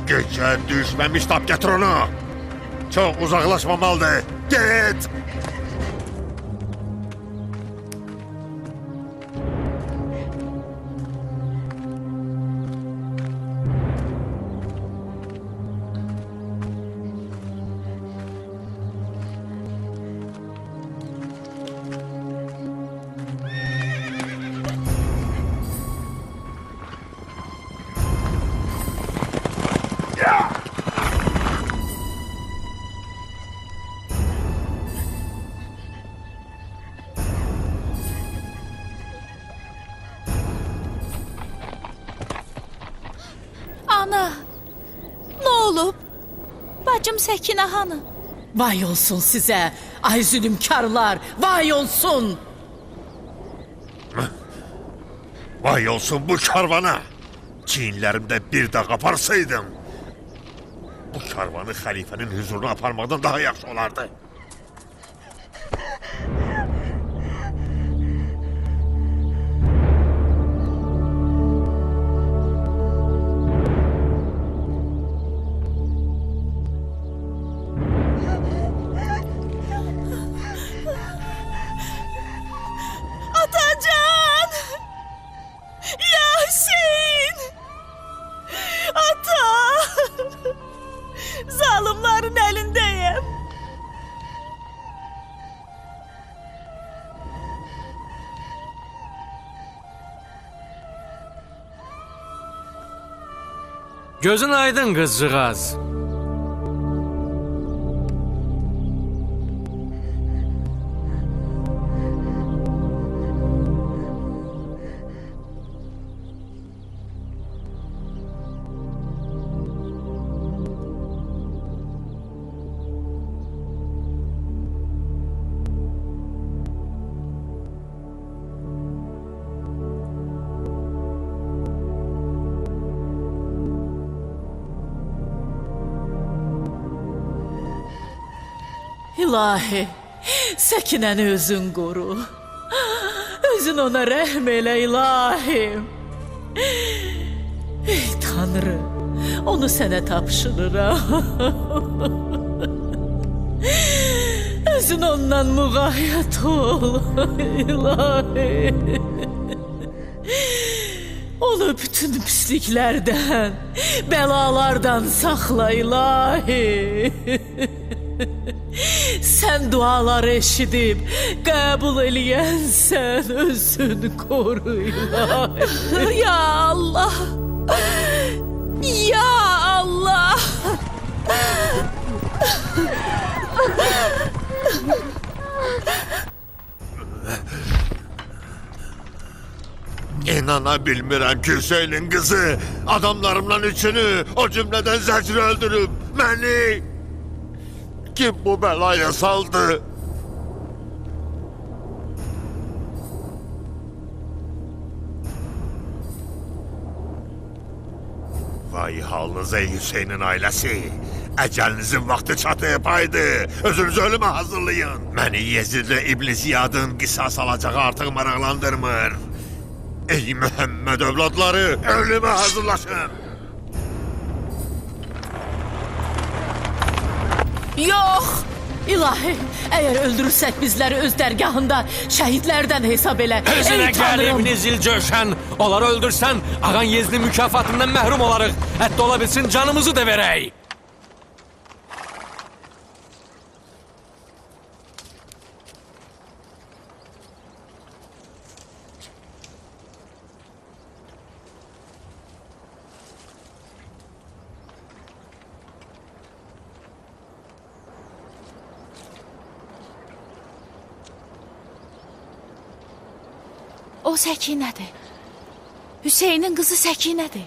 [SPEAKER 8] gecə düşməmiş tap getir onu. Çok uzaklaşmamalıdır. Git.
[SPEAKER 12] Ana, ne olub? Bacım Səkinə hanı?
[SPEAKER 9] Vay olsun sizə, ay zülümkarlar, vay olsun.
[SPEAKER 8] Vay olsun bu karvana. Çiğinlerimde bir de kaparsaydım. Bu karvanı halifenin huzuruna aparmadan daha yaxşı olardı.
[SPEAKER 12] Atacan! Ya Hüseyin! Ata! Zalimlerin elindeyim.
[SPEAKER 11] Gözün aydın qızcığaz.
[SPEAKER 9] İlahi, Səkinəni özün qoru. Özün ona rəhm elə ilahim. Ey Tanrı, onu sənə tapşırıram. Özün ondan müğayət ol, ilahi. Onu bütün pisliklərdən, bəlalardan saxla ilahi. Sen duaları eşidib, qəbul eləyənsən, özün koru ilahi.
[SPEAKER 12] Ya Allah! Ya Allah!
[SPEAKER 8] İnana bilmirəm ki Hüseyin'in kızı adamlarımdan üçünü o cümleden Zəcri öldürüp beni. Kim bu belaya saldı? Vay halınız ey Hüseyin'in ailesi. Ecelinizin vakti çatıyıp haydi. Özünüzü ölüme hazırlayın. Beni Yezid'le İbn Ziyad'ın qisas alacağı artık maraqlandırmır. Ey Muhammed evladları, ölüme hazırlaşın.
[SPEAKER 9] Yok! İlahi, eğer öldürürsek bizleri öz dərgahında şehitlerden hesap elə.
[SPEAKER 11] Özünə
[SPEAKER 9] Ey Tanrım!
[SPEAKER 11] qəlibini Zilcöşən. Onları öldürsən, ağan Yezdin mükafatından məhrum olarıq. Hətta ola bilsin canımızı da verək.
[SPEAKER 12] O Səkinədir. Hüseynin kızı Səkinədir.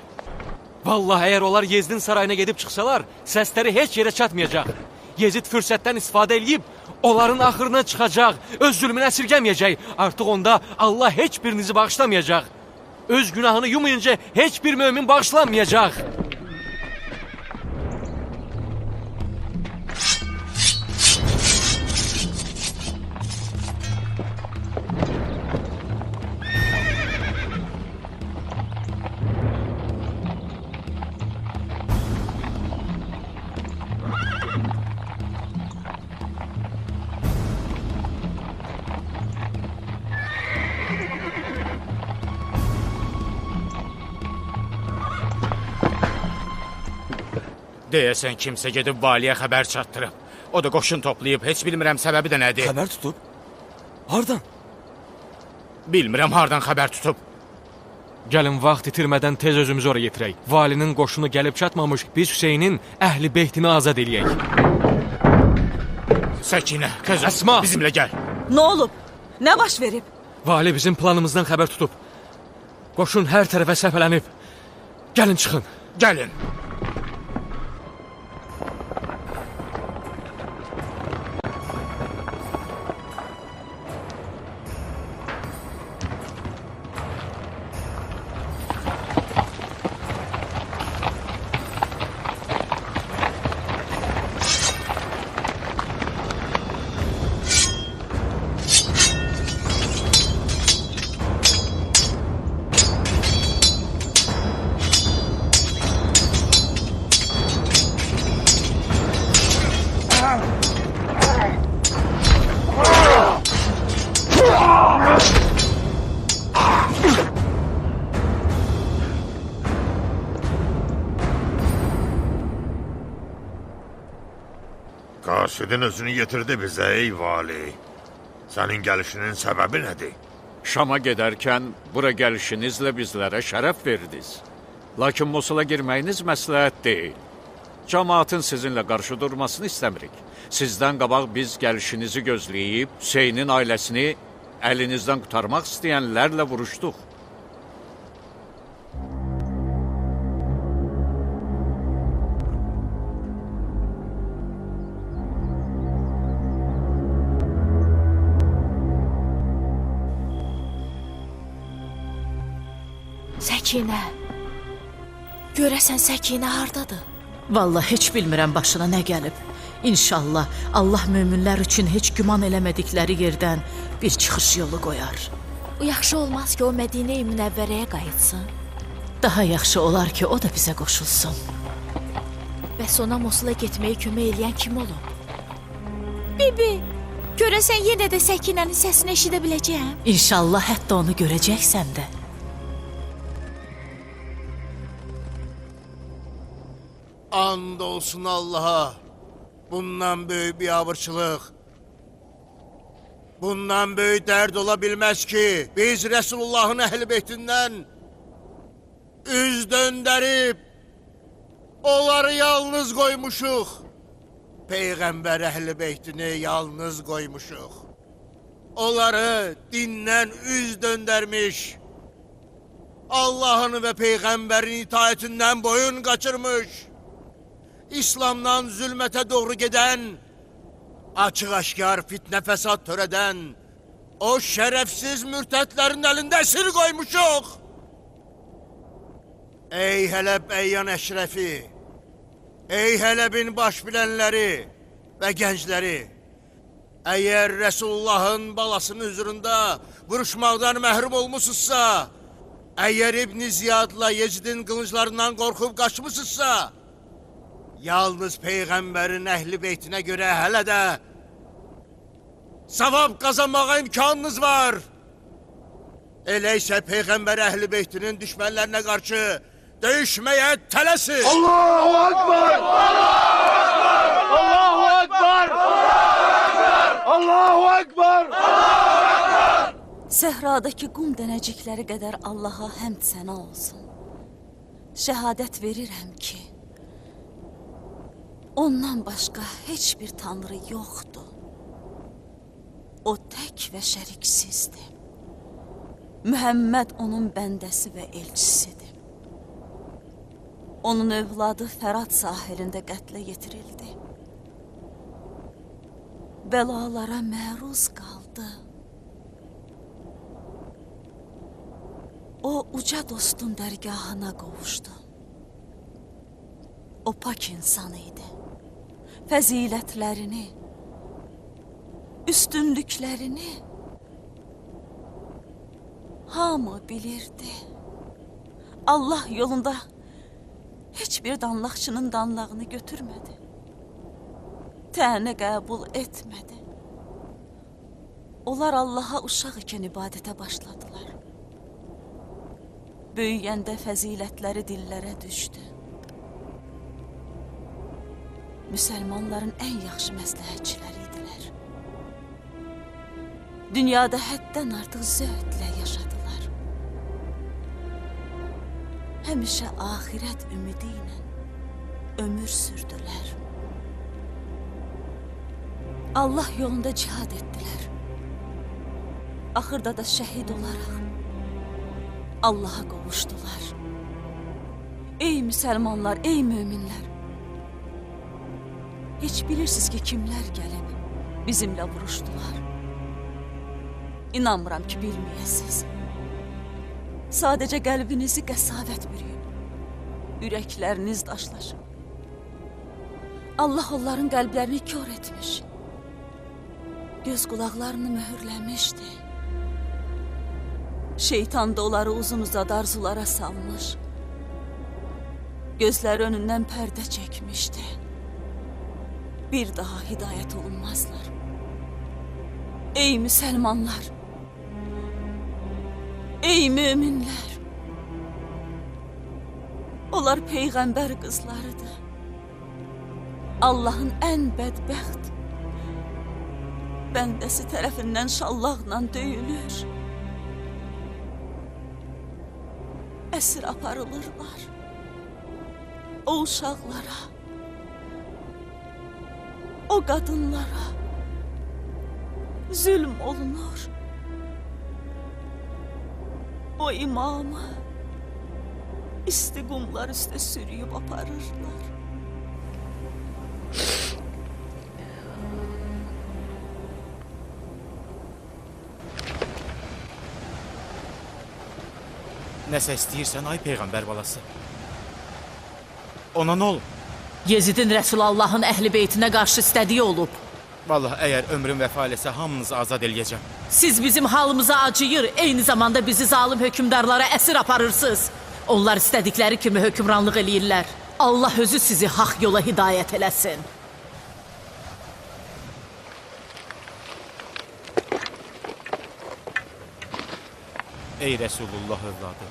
[SPEAKER 11] Vallahi eğer onlar Yezdin sarayına gedib çıxsalar, səsləri heç yerə çatmayacaq. Yezid fürsətdən istifadə edib, onların axırına çıxacaq, öz zülmünü əsirgəməyəcək. Artıq onda Allah heç birinizi bağışlamayacaq. Öz günahını yumayınca heç bir mömin bağışlanmayacaq.
[SPEAKER 6] Deyəsən kimsə gedib valiyə xəbər çatdırıb. O da qoşun toplayıb, heç bilmirəm səbəbi də nədir.
[SPEAKER 13] Xəbər tutub? Hardan?
[SPEAKER 6] Bilmirəm hardan xəbər tutub.
[SPEAKER 11] Gəlin vaxt itirmədən tez özümüzü oraya yetirək. Valinin qoşunu gəlib çatmamış, biz Hüseynin əhli beytini azad eləyək.
[SPEAKER 6] Səkinə, tez
[SPEAKER 11] Əsma!
[SPEAKER 6] bizimlə gəl.
[SPEAKER 4] Nə olub? Nə baş verib?
[SPEAKER 11] Vali bizim planımızdan xəbər tutub. Qoşun hər tərəfə səpələnib. Gəlin çıxın.
[SPEAKER 6] Gəlin.
[SPEAKER 15] Qasidin özünü yetirdi bizə, ey vali. Sənin gəlişinin səbəbi nədir?
[SPEAKER 10] Şama gedərkən bura gəlişinizlə bizlərə şərəf verdiniz. Lakin Mosula girməyiniz məsləhət deyil. Cəmaatın sizinlə qarşı durmasını istəmirik. Sizdən qabaq biz gəlişinizi gözləyib, Hüseynin ailəsini əlinizdən qurtarmaq istəyənlərlə vuruşduq.
[SPEAKER 12] Səkinə. Görəsən Səkinə hardadır?
[SPEAKER 9] Vallahi heç bilmirəm başına nə gəlib. İnşallah Allah möminlər üçün heç güman eləmədikləri yerdən bir çıxış yolu qoyar.
[SPEAKER 12] Yaxşı olmaz ki, o Mədinə-i Münəvvərəyə qayıtsın.
[SPEAKER 9] Daha yaxşı olar ki, o da bizə qoşulsun.
[SPEAKER 12] Bəs ona Mosula getməyə kömək eləyən kim olub? Bibi, görəsən yenə də Səkinənin səsini eşidə biləcəyəm?
[SPEAKER 9] İnşallah hətta onu görəcəksən də.
[SPEAKER 8] And olsun Allah'a. Bundan böyük bir abırçılıq, bundan böyük dərd ola bilməz ki, biz Resulullahın əhl-i beytindən üz döndərib, onları yalnız qoymuşuq. Peyğəmbər əhl-i beytini yalnız qoymuşuq. Onları dindən üz döndərmiş, Allah'ın və Peyğəmbərin itaətindən boyun qaçırmış, İslamdan zülmətə doğru gedən, açıq-aşkar fitnə fəsad törədən, o şərəfsiz mürtədlərin əlində əsir qoymuşuq. Ey Hələb əyyan əşrəfi, ey Hələbin baş bilənləri və gəncləri, əgər Resulullahın balasının hüzurunda vuruşmaqdan məhrum olmuşsuzsa, əgər İbn Ziyadla Yecidin qılınclarından qorxub qaçmışsızsa, yalnız Peyğəmbərin əhli beytinə görə hələ də savab qazanmağa imkanınız var. Elə isə Peyğəmbər əhli beytinin düşmənlərinə qarşı döyüşməyə tələsin.
[SPEAKER 1] Allahu Akbar! Allahu Akbar! Allahu Akbar!
[SPEAKER 4] Səhradakı qum dənəcikləri qədər Allaha həmd sənə olsun. Şəhadət verirəm ki, ondan başqa heç bir tanrı yoxdur. O tək və şəriksizdir. Mühəmməd onun bəndəsi və elçisidir. Onun övladı Fərat sahilində qətlə yetirildi. Bəlalara məruz qaldı. O uca dostun dərgahına qovuşdu. O pak insan idi. Fəzilətlərini, üstünlüklərini hamı bilirdi. Allah yolunda heç bir danlaqçının danlağını götürmədi. Tənə qəbul etmədi. Onlar Allaha uşaq ikən ibadətə başladılar. Böyüyəndə fəzilətləri dillərə düşdü. müsəlmanların ən yaxşı məsləhətçiləri idilər. Dünyada həddən artıq zöhdlə yaşadılar. Həmişə axirət ümidi ilə ömür sürdülər. Allah yolunda cihad etdilər. Axırda da şəhid olaraq Allaha qovuşdular. Ey müsəlmanlar, ey möminlər! Heç bilirsiniz ki, kimlər gəlib bizimlə vuruşdular? İnanmıram ki, bilməyəsiniz. Sadəcə qəlbinizi qəsavət bürüyüb, ürəkləriniz daşlaşıb. Allah onların qəlblərini kör etmiş, göz qulaqlarını möhürləmişdi. Şeytan da onları uzun-uzad arzulara salmış, gözləri önündən pərdə çəkmişdi. Bir daha hidayət olunmazlar. Ey müsəlmanlar! Ey müminlər! Onlar peyğəmbər qızlarıdır. Allahın ən bədbəxt bəndəsi tərəfindən şallaqla döyülür. Əsir aparılırlar. O uşaqlara, o qadınlara zülm olunur. O imamı isti qumlar üstə sürüyüb aparırlar.
[SPEAKER 6] Nəsə istəyirsən, ay Peyğəmbər balası? Ona nə olub?
[SPEAKER 9] Yezidin Rəsulallahın əhl-i beytinə qarşı istədiyi olub.
[SPEAKER 6] Vallahi, əgər ömrüm vəfa eləsə, hamınızı azad eləyəcəm.
[SPEAKER 9] Siz bizim halımıza acıyır, eyni zamanda bizi zalim hökümdarlara əsir aparırsınız. Onlar istədikləri kimi hökümranlıq eləyirlər. Allah özü sizi haq yola hidayət eləsin.
[SPEAKER 6] Ey Rəsulullah övladı,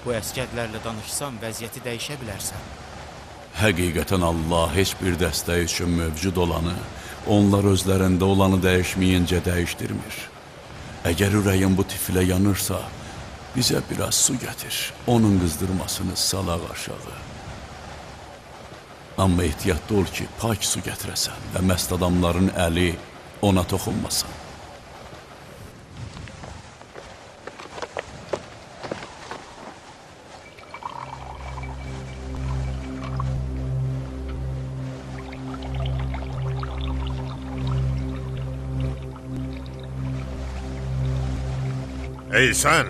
[SPEAKER 6] bu əskərlərlə danışsam vəziyyəti dəyişə bilərsən.
[SPEAKER 3] Həqiqətən Allah heç bir dəstək üçün mövcud olanı, onlar özlərində olanı dəyişməyincə dəyişdirmir. Əgər ürəyin bu tiflə yanırsa, bizə biraz su gətir, onun qızdırmasını salaq aşağı. Amma ehtiyatlı ol ki, pak su gətirəsən və məst adamların əli ona toxunmasın.
[SPEAKER 15] Ey sen!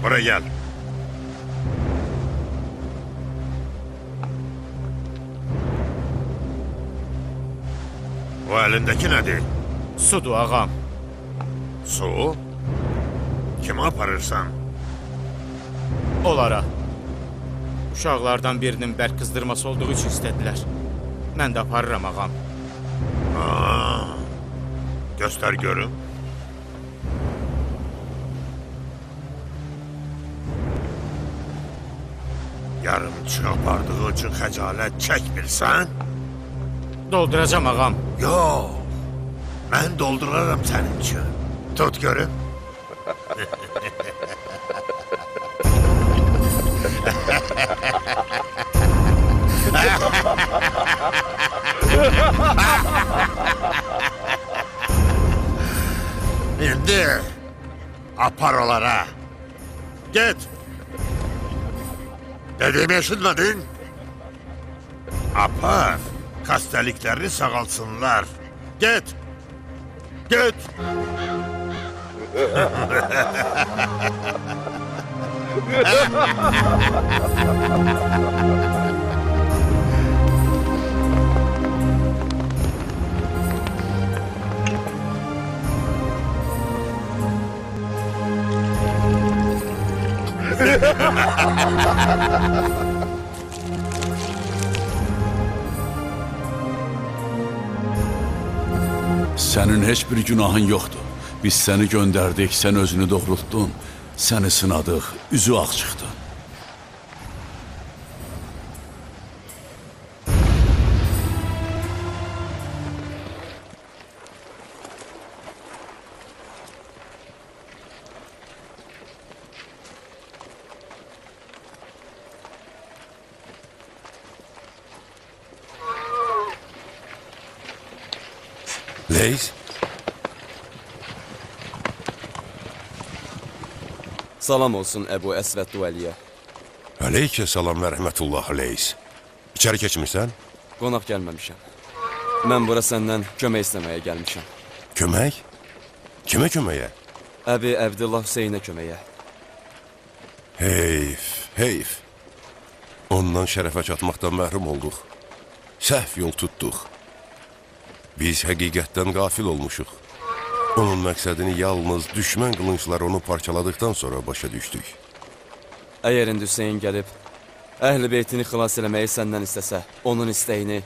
[SPEAKER 15] Buraya gel. O elindeki nedir?
[SPEAKER 6] Sudur ağam.
[SPEAKER 15] Su? Kime aparırsan?
[SPEAKER 6] Onlara. Uşaqlardan birinin bərk qızdırması olduğu üçün istədilər. Mən də aparıram ağam.
[SPEAKER 15] Göster görüm. Yarımçı apardığı için xəcalət çəkmirsən?
[SPEAKER 6] Dolduracam ağam.
[SPEAKER 15] Yox, mən dolduraram sənin üçün. Tut görüm. İndi apar onlara. Git. Dediğimi eşitmedin? Apar. Hastalıklarını sağalsınlar. Git. Git.
[SPEAKER 3] Sənin heç bir günahın yoxdur. Biz səni göndərdik, sən özünü doğrultdun. Səni sınadıq, üzü ağ çıxdı.
[SPEAKER 2] Leys,
[SPEAKER 13] Salam olsun Əbu Əsvəd Duəliyə.
[SPEAKER 2] aleykə salam və rəhmətullah Leys. İçəri keçmirsən?
[SPEAKER 13] Qonaq gəlməmişəm. Mən bura səndən kömək istəməyə gəlmişəm.
[SPEAKER 2] Kömək? Kimə köməyə?
[SPEAKER 13] Əbi Əbdullah Hüseynə köməyə.
[SPEAKER 2] Heyf, heyf. Ondan şərəfə çatmaqdan məhrum olduq. Səhv yol tutduq. Biz həqiqətdən qafil olmuşuq. Onun məqsədini yalnız düşmən qılıncları onu parçaladıqdan sonra başa düşdük.
[SPEAKER 13] Əgər indi Hüseyin gəlib, əhl-i beytini xilas eləməyi səndən istəsə, onun istəyini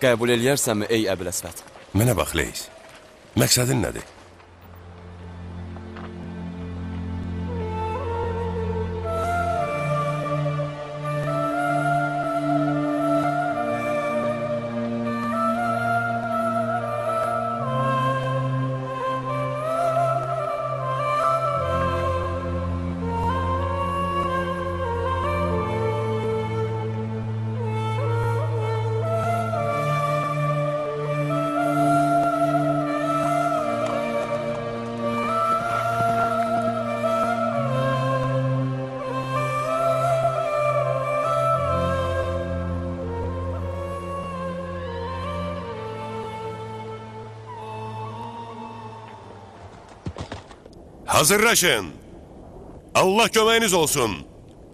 [SPEAKER 13] qəbul eləyərsənmi ey Əbul Əsvəd?
[SPEAKER 2] Mənə bax Leys, məqsədin nədir? Hazırlaşın. Allah köməyiniz olsun.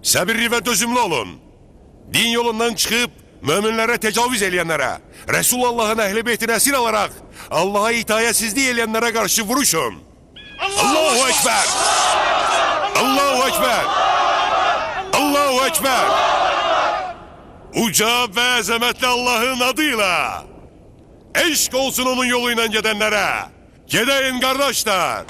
[SPEAKER 2] Səbirli və dözümlü olun. Din yolundan çıxıb möminlərə təcavüz eləyənlərə, Resulullahın əhl-i beytinə əsir alaraq Allaha itayətsizlik eləyənlərə qarşı vuruşun. Allahu Ekber! Allahu Ekber! Allahu Ekber! Uca və əzəmətli Allahın adıyla eşq olsun onun yoluyla gedənlərə. Gedəyin qardaşlar!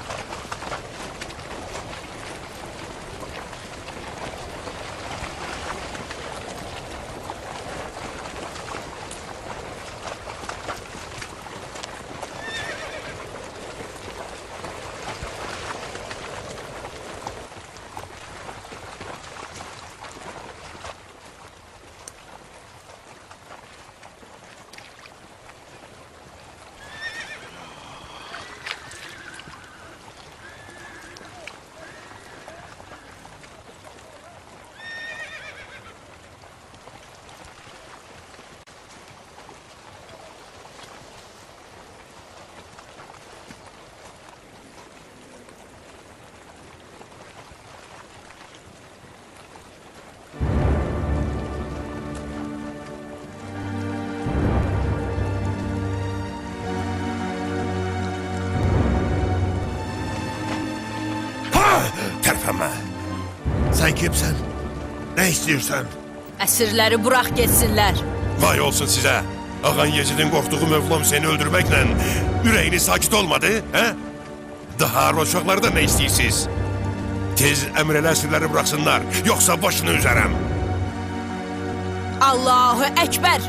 [SPEAKER 2] Tərpənmə.
[SPEAKER 15] Sən kimsən? Nə istəyirsən?
[SPEAKER 9] Əsirləri burax getsinlər.
[SPEAKER 2] Vay olsun sizə. Ağan Yecidin qorxduğu Mövlam seni öldürməklə ürəyiniz sakit olmadı, hə? Daha roçaqlarda nə istəyirsiniz? Tez əmr elə əsirləri bıraxsınlar, yoxsa başını üzərəm.
[SPEAKER 9] Allahu Ekber!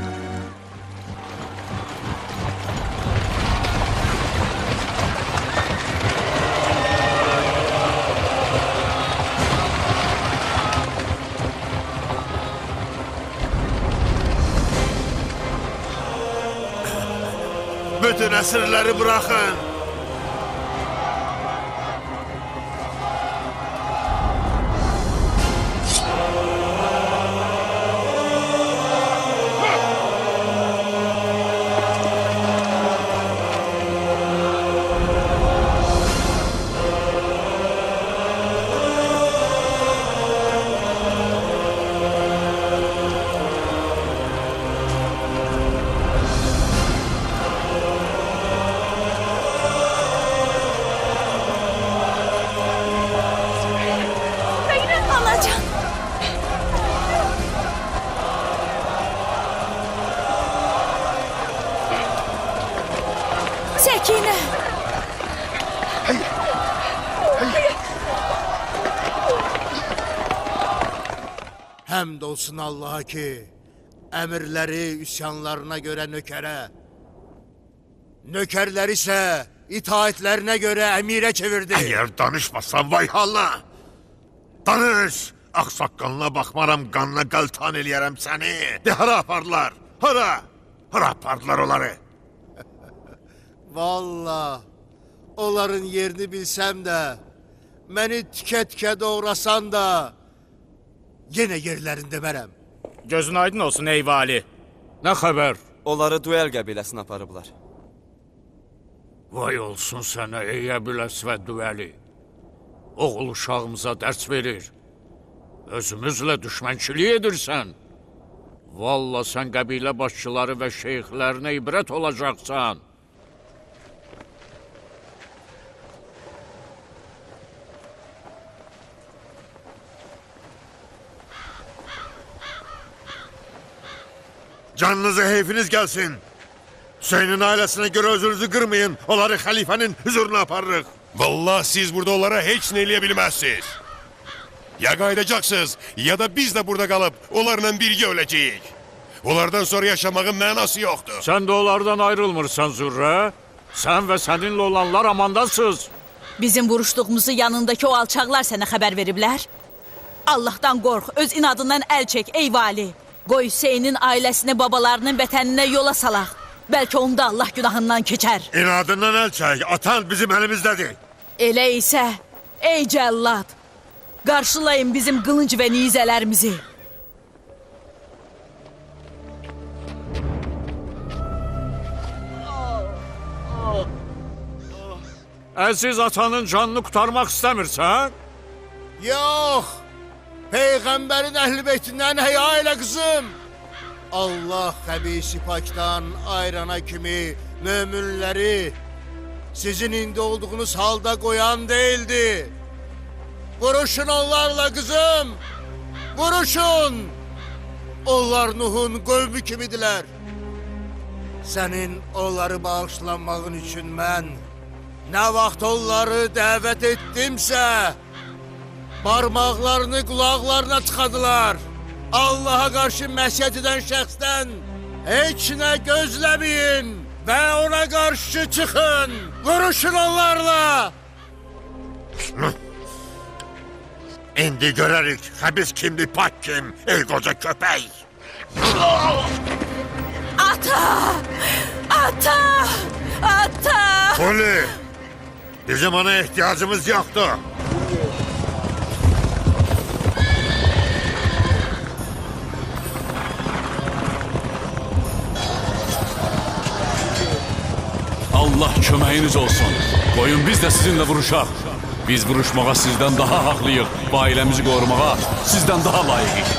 [SPEAKER 15] Bütün əsirləri bıraxın.
[SPEAKER 12] Səkinə!
[SPEAKER 8] Həmd olsun Allaha ki, əmirləri üsyanlarına görə nökərə, nökərləri isə itaətlərinə görə əmirə çevirdi.
[SPEAKER 15] Əgər danışmasan vay halına. Danış! Ağsaqqalına baxmaram, qanına qəltan eləyərəm səni. De, hara apardılar? Hara? Hara apardılar onları?
[SPEAKER 8] Vallahi onların yerini bilsəm də, məni tikə-tikə doğrasan da, yenə yerlərində demərəm.
[SPEAKER 6] Gözün aydın olsun ey vali.
[SPEAKER 10] Nə xəbər?
[SPEAKER 13] Onları duel qəbiləsinə aparıblar.
[SPEAKER 10] Vay olsun sənə ey Əbüləs və Düvəli. Oğul uşağımıza dərs verir. Özümüzlə düşmənçilik edirsən. Valla sən qəbilə başçıları və şeyxlərinə ibrət olacaqsan.
[SPEAKER 15] Canınıza heyfiniz gelsin. Hüseyin'in ailesine göre özünüzü kırmayın. Onları halifenin huzuruna aparırıq.
[SPEAKER 16] Vallahi siz burada onlara hiç neyleyebilmezsiniz. Ya qayıdacaksınız ya da biz de burada kalıp onlarla birgə öləcəyik. Onlardan sonra yaşamağın mənası yoktur.
[SPEAKER 10] Sen de onlardan ayrılmırsan Zürrə. Sen ve seninle olanlar amandasınız.
[SPEAKER 12] Bizim vuruşduğumuzu yanındakı o alçaqlar sənə xəbər veriblər. Allahdan qorx, öz inadından əl çək ey vali. Qoy Hüseynin ailəsini babalarının vətəninə yola salaq. Bəlkə onda Allah günahından keçər.
[SPEAKER 15] İnadından el çək. Atan bizim elimizdedir.
[SPEAKER 12] Elə isə, ey cəllad, qarşılayın bizim qılınc və nizələrimizi.
[SPEAKER 10] Əziz atanın canını qurtarmaq istəmirsən?
[SPEAKER 8] Yox, Peyğəmbərin əhl-i beytindən həya elə qızım. Allah xəbisi pakdan ayrana kimi möminləri sizin indi olduğunuz halda qoyan değildi. Vuruşun onlarla qızım, vuruşun. Onlar Nuhun qövmü kimidirlər. Sənin onları bağışlanmağın üçün mən nə vaxt onları dəvət etdimsə, parmaqlarını qulaqlarına tıxadılar. Allah'a qarşı məsiyət edən şəxsdən heç nə gözləməyin və ona qarşı çıxın. Vuruşun onlarla.
[SPEAKER 15] İndi görərik xəbis kimdir, pak kim, ey qoca köpək.
[SPEAKER 12] Ata! Ata! Ata!
[SPEAKER 15] Poli, bizim ona ihtiyacımız yoktur.
[SPEAKER 3] Allah köməyiniz olsun. Qoyun biz də sizinlə vuruşaq. Biz vuruşmağa sizdən daha haqlıyıq. Bu ailəmizi qorumağa sizdən daha layiqik.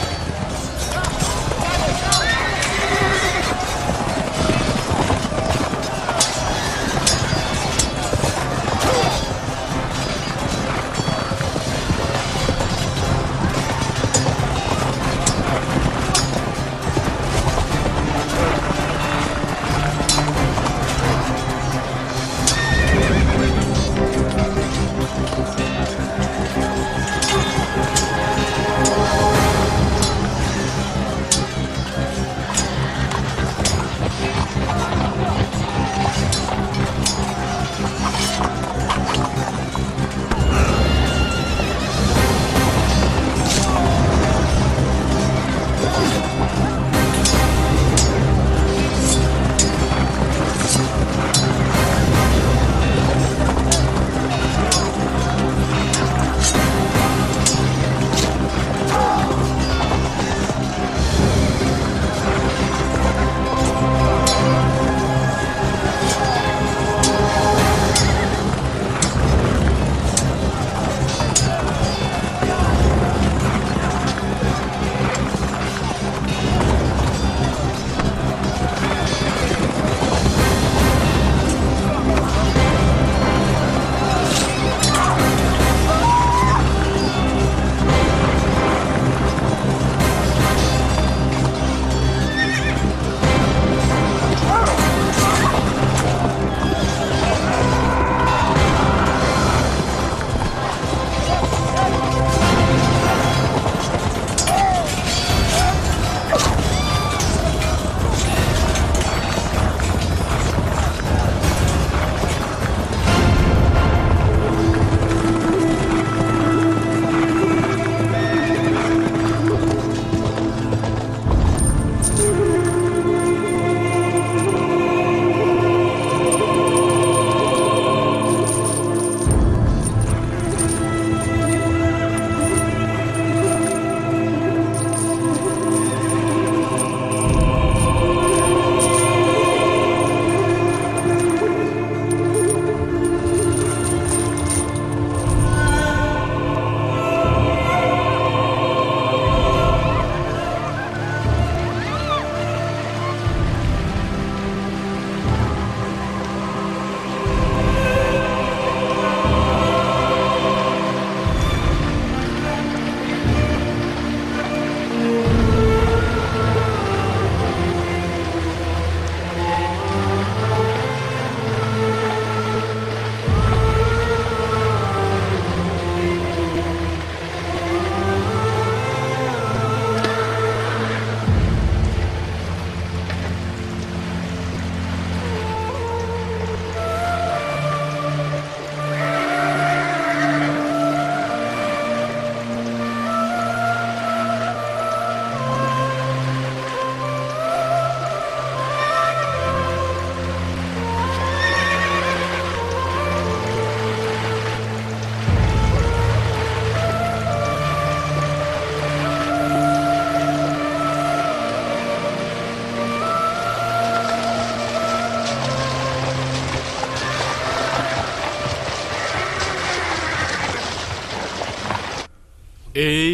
[SPEAKER 11] Ey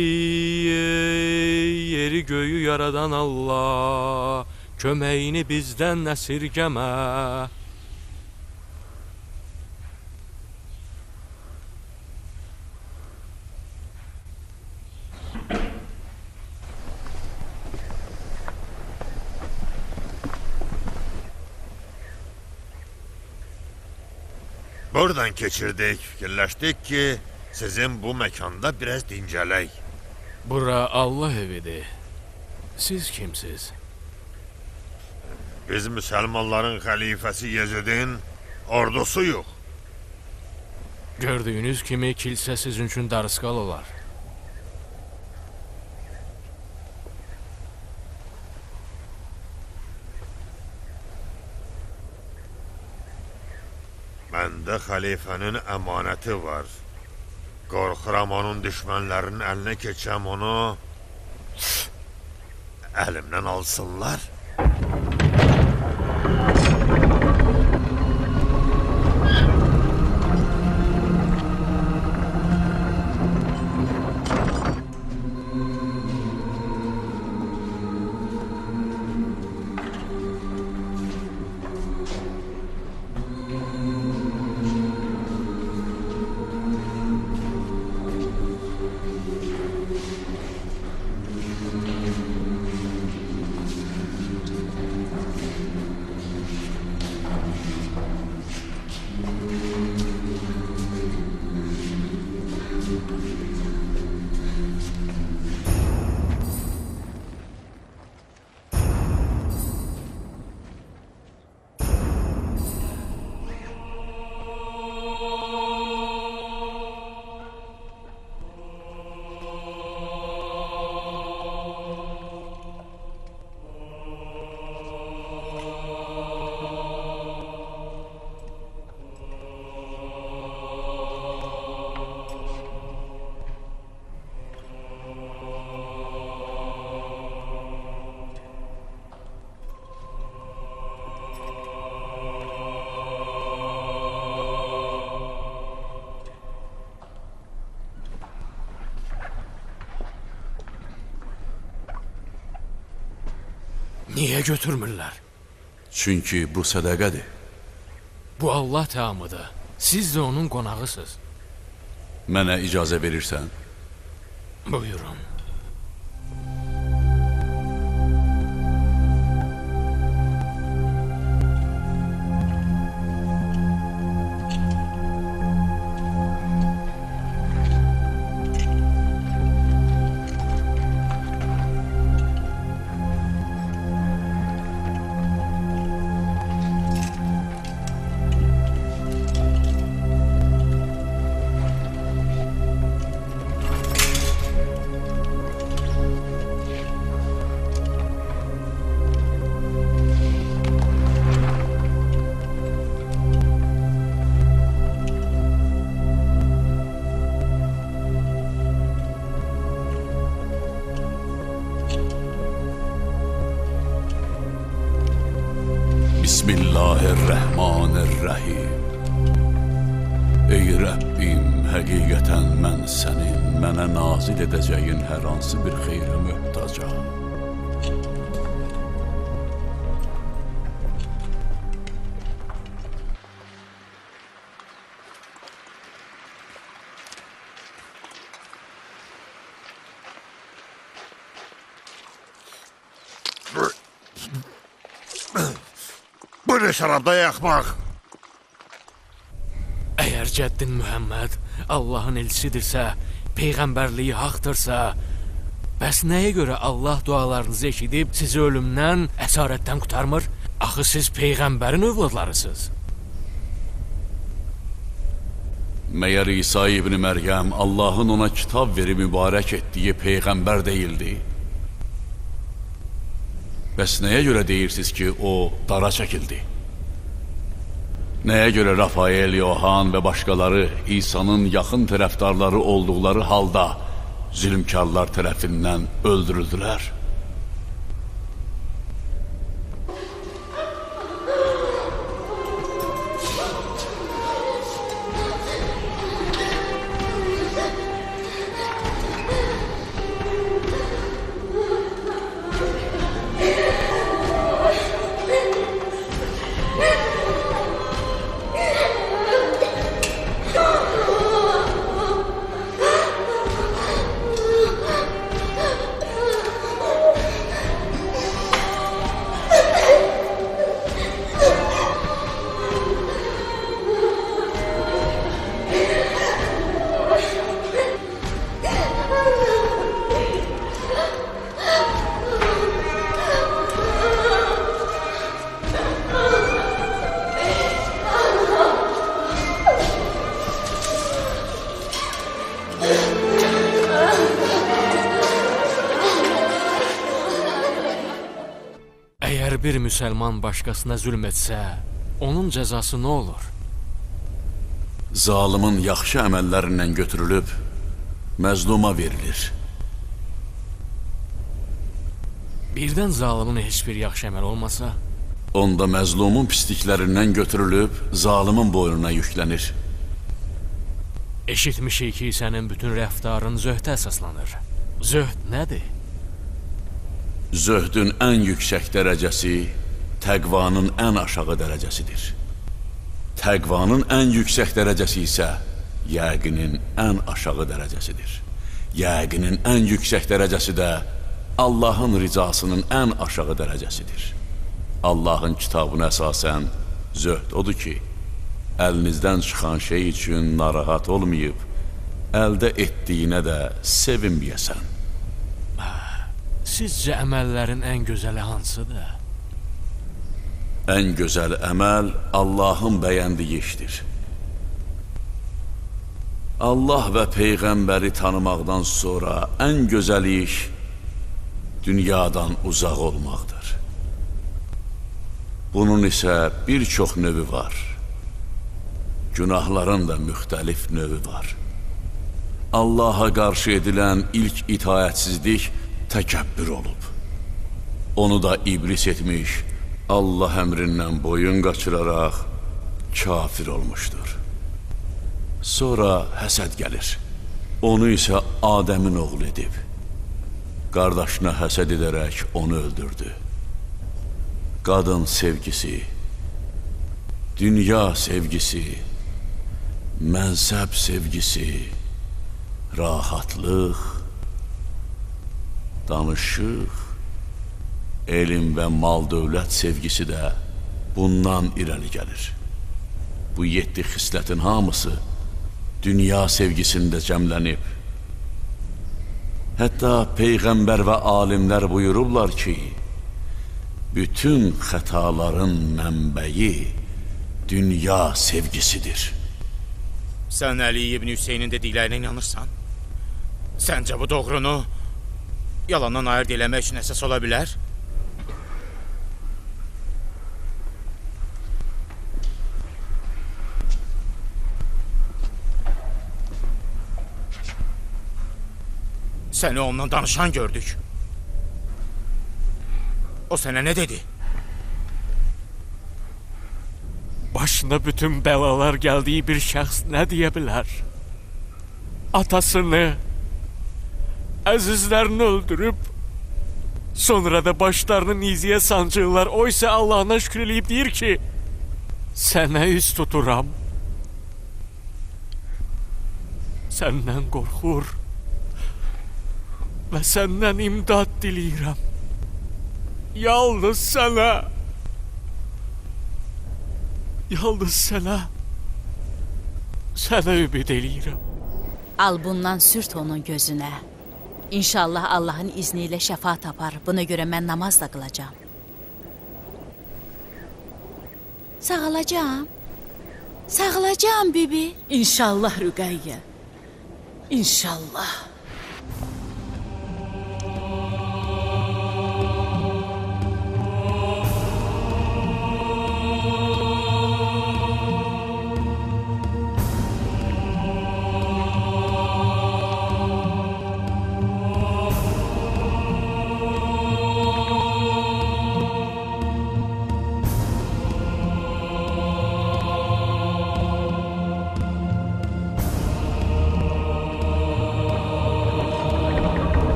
[SPEAKER 11] yeri göyü yaradan Allah, köməyini bizdən əsirgəmə.
[SPEAKER 15] Buradan keçirdik, fikirləşdik ki, sizin bu məkanda biraz dincələk.
[SPEAKER 11] Bura Allah evidir. Siz kimsiz?
[SPEAKER 15] Biz müsəlmanların xəlifəsi Yezidin ordusuyuq.
[SPEAKER 11] Gördüyünüz kimi kilsə sizin üçün darısqal olar.
[SPEAKER 15] Məndə xəlifənin əmanəti var. Qorxuram onun düşmənlərinin əlinə keçəm onu əlimdən alsınlar.
[SPEAKER 11] Niyə götürmürlər?
[SPEAKER 3] Çünki bu sədəqədir.
[SPEAKER 11] Bu Allah təamıdır. Siz də onun qonağısınız.
[SPEAKER 3] Mənə icazə verirsən?
[SPEAKER 11] Buyurun.
[SPEAKER 3] Bismillahirrahmanirrahim. Ey Rəbbim, həqiqətən mən sənin mənə nazil edəcəyin hər hansı bir xeyrə möhtacam.
[SPEAKER 15] Bu ne şarabda yakmak?
[SPEAKER 11] Əgər cəddin Mühəmməd Allahın elçisidirsə, peyğəmbərliyi haqdırsa, bəs nəyə görə Allah dualarınızı eşidib sizi ölümdən, əsarətdən qurtarmır? Axı siz peyğəmbərin övladlarısınız.
[SPEAKER 3] Məyər İsa ibn Məryəm Allahın ona kitab verib mübarək etdiyi peyğəmbər deyildi? Bəs nəyə görə deyirsiniz ki, o dara çəkildi? Nəyə görə Rafael, Yohan və başqaları İsa'nın yaxın tərəfdarları olduqları halda zülmkarlar tərəfindən öldürüldülər?
[SPEAKER 11] Əgər bir müsəlman başqasına zülm etsə, onun cəzası nə olur?
[SPEAKER 3] Zalimin yaxşı əməllərindən götürülüb, məzluma verilir.
[SPEAKER 11] Birdən zalimin heç bir yaxşı əməl olmasa,
[SPEAKER 3] onda məzlumun pisliklərindən götürülüb, zalimin boynuna yüklənir.
[SPEAKER 11] Eşitmişik ki, sənin bütün rəftarın zöhdə əsaslanır. Zöhd nədir?
[SPEAKER 3] Zöhdün ən yüksək dərəcəsi təqvanın ən aşağı dərəcəsidir. Təqvanın ən yüksək dərəcəsi isə yəqinin ən aşağı dərəcəsidir. Yəqinin ən yüksək dərəcəsi də Allahın ricasının ən aşağı dərəcəsidir. Allahın kitabına əsasən zöhd odur ki, əlinizdən çıxan şey üçün narahat olmayıb, əldə etdiyinə də sevinməyəsən.
[SPEAKER 11] Sizcə əməllərin ən gözəli hansıdır?
[SPEAKER 3] Ən gözəl əməl Allahın bəyəndiyi işdir. Allah və Peyğəmbəri tanımaqdan sonra ən gözəl iş dünyadan uzaq olmaqdır. Bunun isə bir çox növü var. Günahların da müxtəlif növü var. Allaha qarşı edilən ilk itaətsizlik təkəbbür olub. Onu da iblis etmiş, Allah əmrindən boyun qaçıraraq kafir olmuşdur. Sonra həsəd gəlir. Onu isə Adəmin oğlu edib. Qardaşına həsəd edərək onu öldürdü. Qadın sevgisi, dünya sevgisi, mənsəb sevgisi, rahatlıq, danışıq, elm və mal-dövlət sevgisi də bundan irəli gəlir. Bu 7 xislətin hamısı dünya sevgisində cəmlənib. Hətta Peyğəmbər və alimlər buyurublar ki, bütün xətaların mənbəyi dünya sevgisidir.
[SPEAKER 6] Sən Əli ibn Hüseynin dediklərinə inanırsan? Səncə bu doğrunu yalandan ayırt eləmək üçün əsas ola bilər? Səni onunla danışan gördük. O sənə nə dedi?
[SPEAKER 11] Başına bütün bəlalar gəldiyi bir şəxs nə deyə bilər? Atasını, əzizlərini öldürüb, sonra da başlarını niziyə sancırlar. O isə Allahına şükür eləyib deyir ki, sənə üz tuturam. Səndən qorxur və səndən imdad diləyirəm. Yalnız sənə, sənə ümid eləyirəm.
[SPEAKER 12] Al bundan sürt onun gözünə. İnşallah Allahın izni ilə şəfa tapar. Buna görə mən namaz da qılacağam. Sağalacağım. Sağalacağım bibi.
[SPEAKER 9] İnşallah Rüqəyyə. İnşallah.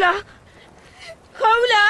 [SPEAKER 5] Xawla! Xawla!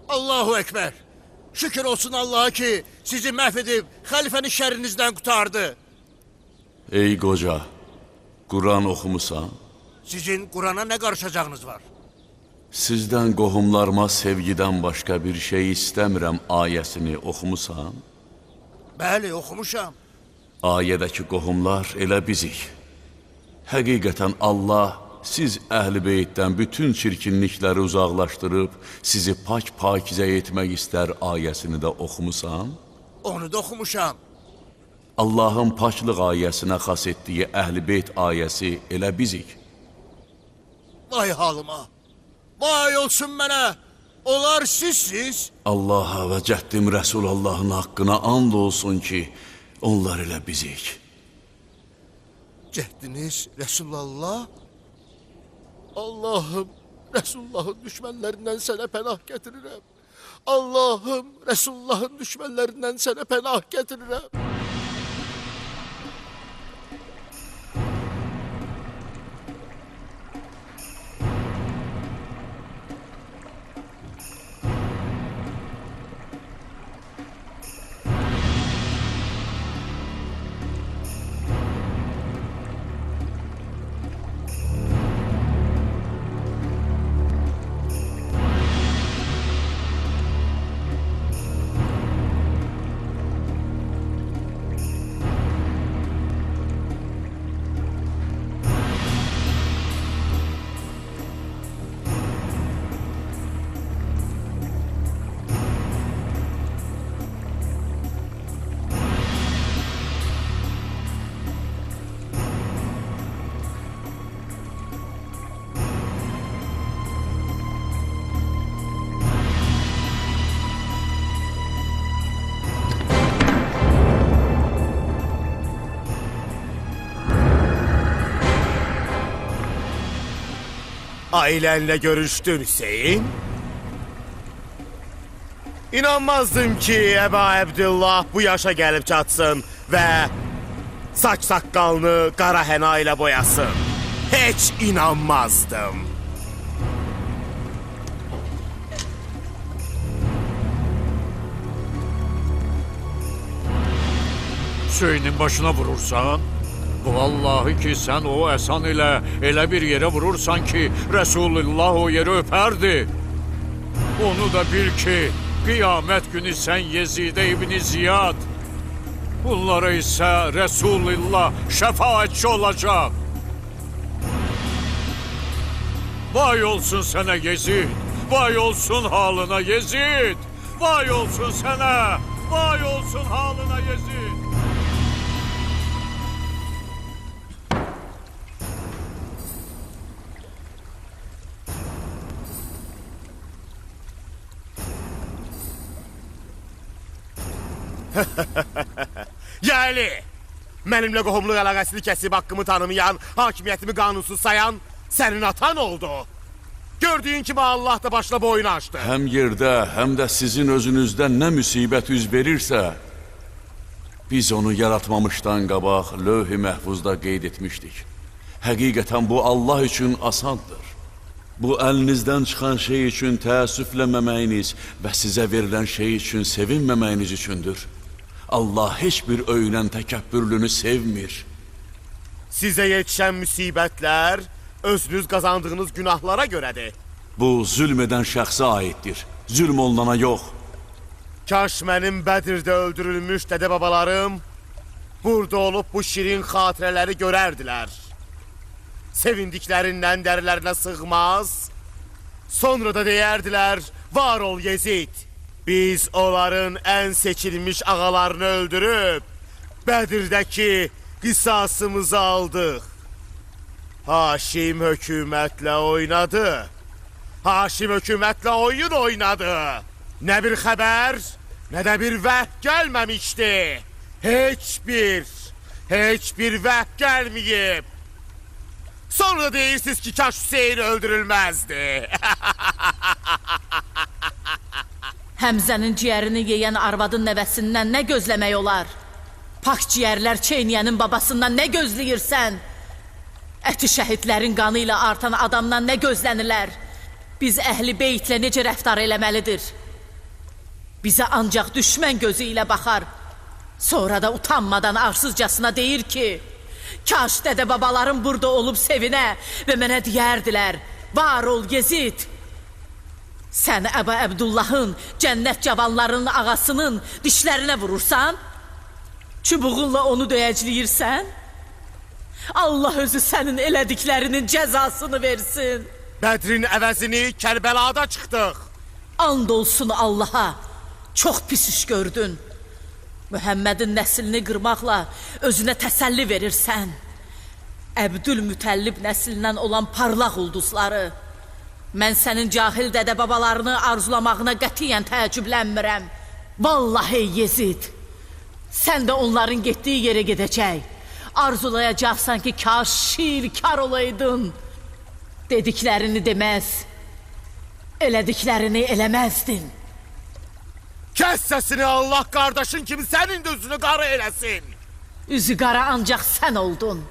[SPEAKER 8] Allahu Ekber. Şükür olsun Allah'a ki sizi mahvedip halifenin şerrinizden kurtardı.
[SPEAKER 3] Ey qoca, Quran oxumusan?
[SPEAKER 8] Sizin Kur'an'a ne karışacağınız var?
[SPEAKER 3] Sizdən qohumlarıma sevgidən başqa bir şey istəmirəm ayəsini oxumusan?
[SPEAKER 8] Bəli, oxumuşam.
[SPEAKER 3] Ayədəki qohumlar elə bizik. Həqiqətən Allah siz əhl-i beytdən bütün çirkinlikləri uzaqlaşdırıb sizi pak-pakizə etmək istər ayəsini də oxumusan?
[SPEAKER 8] Onu da oxumuşam.
[SPEAKER 3] Allahın paklıq ayəsinə xas etdiyi əhl-i beyt ayəsi elə bizik.
[SPEAKER 8] Vay halıma. Vay olsun mənə. Onlar sizsiz.
[SPEAKER 3] Allaha və cəddim Rəsulallahın haqqına and olsun ki, onlar elə bizik.
[SPEAKER 8] Cəddiniz Resulallah. Allah'ım Resulullah'ın düşmanlarından sana pənah getirirəm. Allah'ım Resulullah'ın düşmanlarından sana pənah getirirəm.
[SPEAKER 7] Ailenle görüştün Hüseyin. İnanmazdım ki Eba Abdullah bu yaşa gelip çatsın ve saç sakalını kara hena ile boyasın. Hiç inanmazdım.
[SPEAKER 10] Hüseyin'in başına vurursan, vallahi ki sen o Əsan ile elə bir yere vurursan ki Resulullah o yeri öperdi. Onu da bil ki kıyamet günü sen Yezide İbni Ziyad, bunlara ise Resulullah şefaatçi olacak. Vay olsun sana Yezid, vay olsun halına Yezid, vay olsun sana, vay olsun halına Yezid.
[SPEAKER 7] Yani benimle qohumluq əlaqəsini kəsib haqqımı tanımayan, hakimiyyətimi qanunsuz sayan senin atan oldu. Gördüyün kimi Allah da başla boyun açtı.
[SPEAKER 3] Həm yerdə, həm də sizin özünüzdə nə müsibət üz verirsə, biz onu yaratmamışdan qabaq lövh-i məhfuzda qeyd etmişdik. Həqiqətən bu Allah üçün asandır. Bu əlinizdən çıxan şey üçün təəssüfləməməyiniz və sizə verilən şey üçün sevinməməyiniz üçündür. Allah heç bir öyünən təkəbbürlünü sevmir.
[SPEAKER 7] Size yetişen müsibətlər özünüz qazandığınız günahlara görədir.
[SPEAKER 3] Bu zülm edən şəxsə aiddir. Zülm olunana yox.
[SPEAKER 7] Kaş mənim Bədirdə öldürülmüş dədə babalarım burada olub bu şirin xatirələri görərdilər. Sevindiklərindən dərilərinə sığmaz. Sonra da deyərdilər, var ol Yezid. Biz onların ən seçilmiş ağalarını öldürüb Bədirdəki qisasımızı aldıq. Haşim hökumətlə oynadı. Haşim hökumətlə oyun oynadı. Nə bir xəbər, nə də bir vəhd gəlməmişdi. Heç bir vəhd gəlməyib. Sonra deyirsiniz ki, kaş Hüseyin öldürülməzdi.
[SPEAKER 9] Həmzənin ciyərini yeyən arvadın nəvəsindən nə gözləmək olar? Pak ciyərlər çeynəyənin babasından nə gözləyirsən? Əti şəhidlərin qanı ilə artan adamdan nə gözlənilər? Biz əhli beytlə necə rəftar eləməlidir? Bizə ancaq düşmən gözü ilə baxar. Sonra da utanmadan arsızcasına deyir ki, kaş dədə babalarım burada olub sevinə və mənə deyərdilər, var ol Yezid. Sən Əba Əbdullahın, cənnət cavanlarının ağasının dişlərinə vurursan, çubuğunla onu döyəcləyirsən, Allah özü sənin elədiklərinin cəzasını versin.
[SPEAKER 7] Bədrin əvəzini Kərbəlada çıxdıq.
[SPEAKER 9] And olsun Allaha, çox pis iş gördün. Mühəmmədin nəslini qırmaqla özünə təsəlli verirsən. Əbdülmütəllib nəslindən olan parlaq ulduzları. Mən sənin cahil dədə babalarını arzulamağına qətiyyən təəccüblənmirəm. Vallahi Yezid, sən də onların getdiyi yerə gedəcək. Arzulayacaqsan ki, kaş şirkar olaydın. Dediklərini deməz, elədiklərini eləməzdin.
[SPEAKER 7] Kəs səsini, Allah qardaşın kimi sənin də üzünü qara eləsin.
[SPEAKER 9] Üzü qara ancaq sən oldun.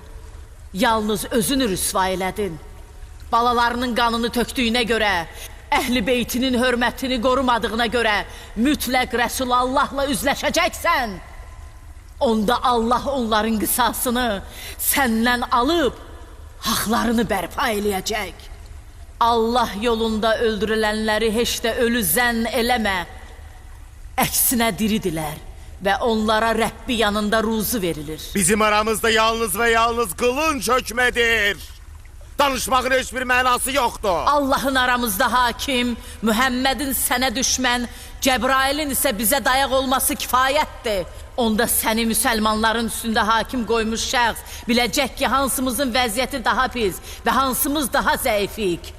[SPEAKER 9] Yalnız özünü rüsva elədin. Balalarının qanını tökdüyünə görə, əhl-i beytinin hörmətini qorumadığına görə mütləq Rəsulallahla üzləşəcəksən. Onda Allah onların qisasını səndən alıb haqlarını bərpa eləyəcək. Allah yolunda öldürülənləri heç də ölü zənn eləmə. Əksinə diridilər və onlara Rəbbi yanında ruzu verilir.
[SPEAKER 7] Bizim aramızda yalnız və yalnız qılınc hökmədir. Danışmağın heç bir mənası yoxdur.
[SPEAKER 9] Allahın aramızda hakim, Mühəmmədin sənə düşmən, Cəbrailin isə bizə dayaq olması kifayətdir. Onda səni müsəlmanların üstündə hakim qoymuş şəxs biləcək ki, hansımızın vəziyyəti daha pis və hansımız daha zəifik.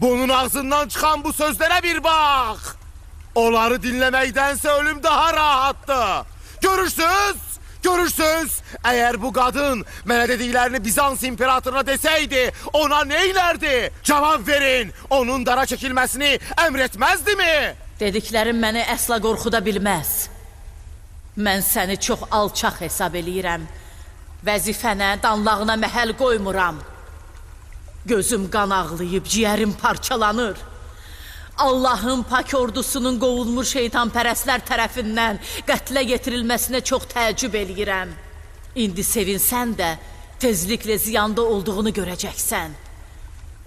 [SPEAKER 7] Bunun ağzından çıxan bu sözlərə bir bax. Onları dinləməkdənsə ölüm daha rahatdır. Görürsünüz, əgər bu qadın mənə dediklərini Bizans imperatoruna desəydi, ona neylərdi? Cavab verin, onun dara çəkilməsini əmr etməzdi mi?
[SPEAKER 9] Dediklərim məni əsla qorxuda bilməz. Mən səni çox alçaq hesab eləyirəm. Vəzifənə, danlağına məhəl qoymuram. Gözüm qan ağlayıb, ciyərim parçalanır. Allahın pak ordusunun qovulmuş şeytanpərəstlər tərəfindən qətlə yetirilməsinə çox təəccüb eləyirəm. İndi sevinsən də tezliklə ziyanda olduğunu görəcəksən.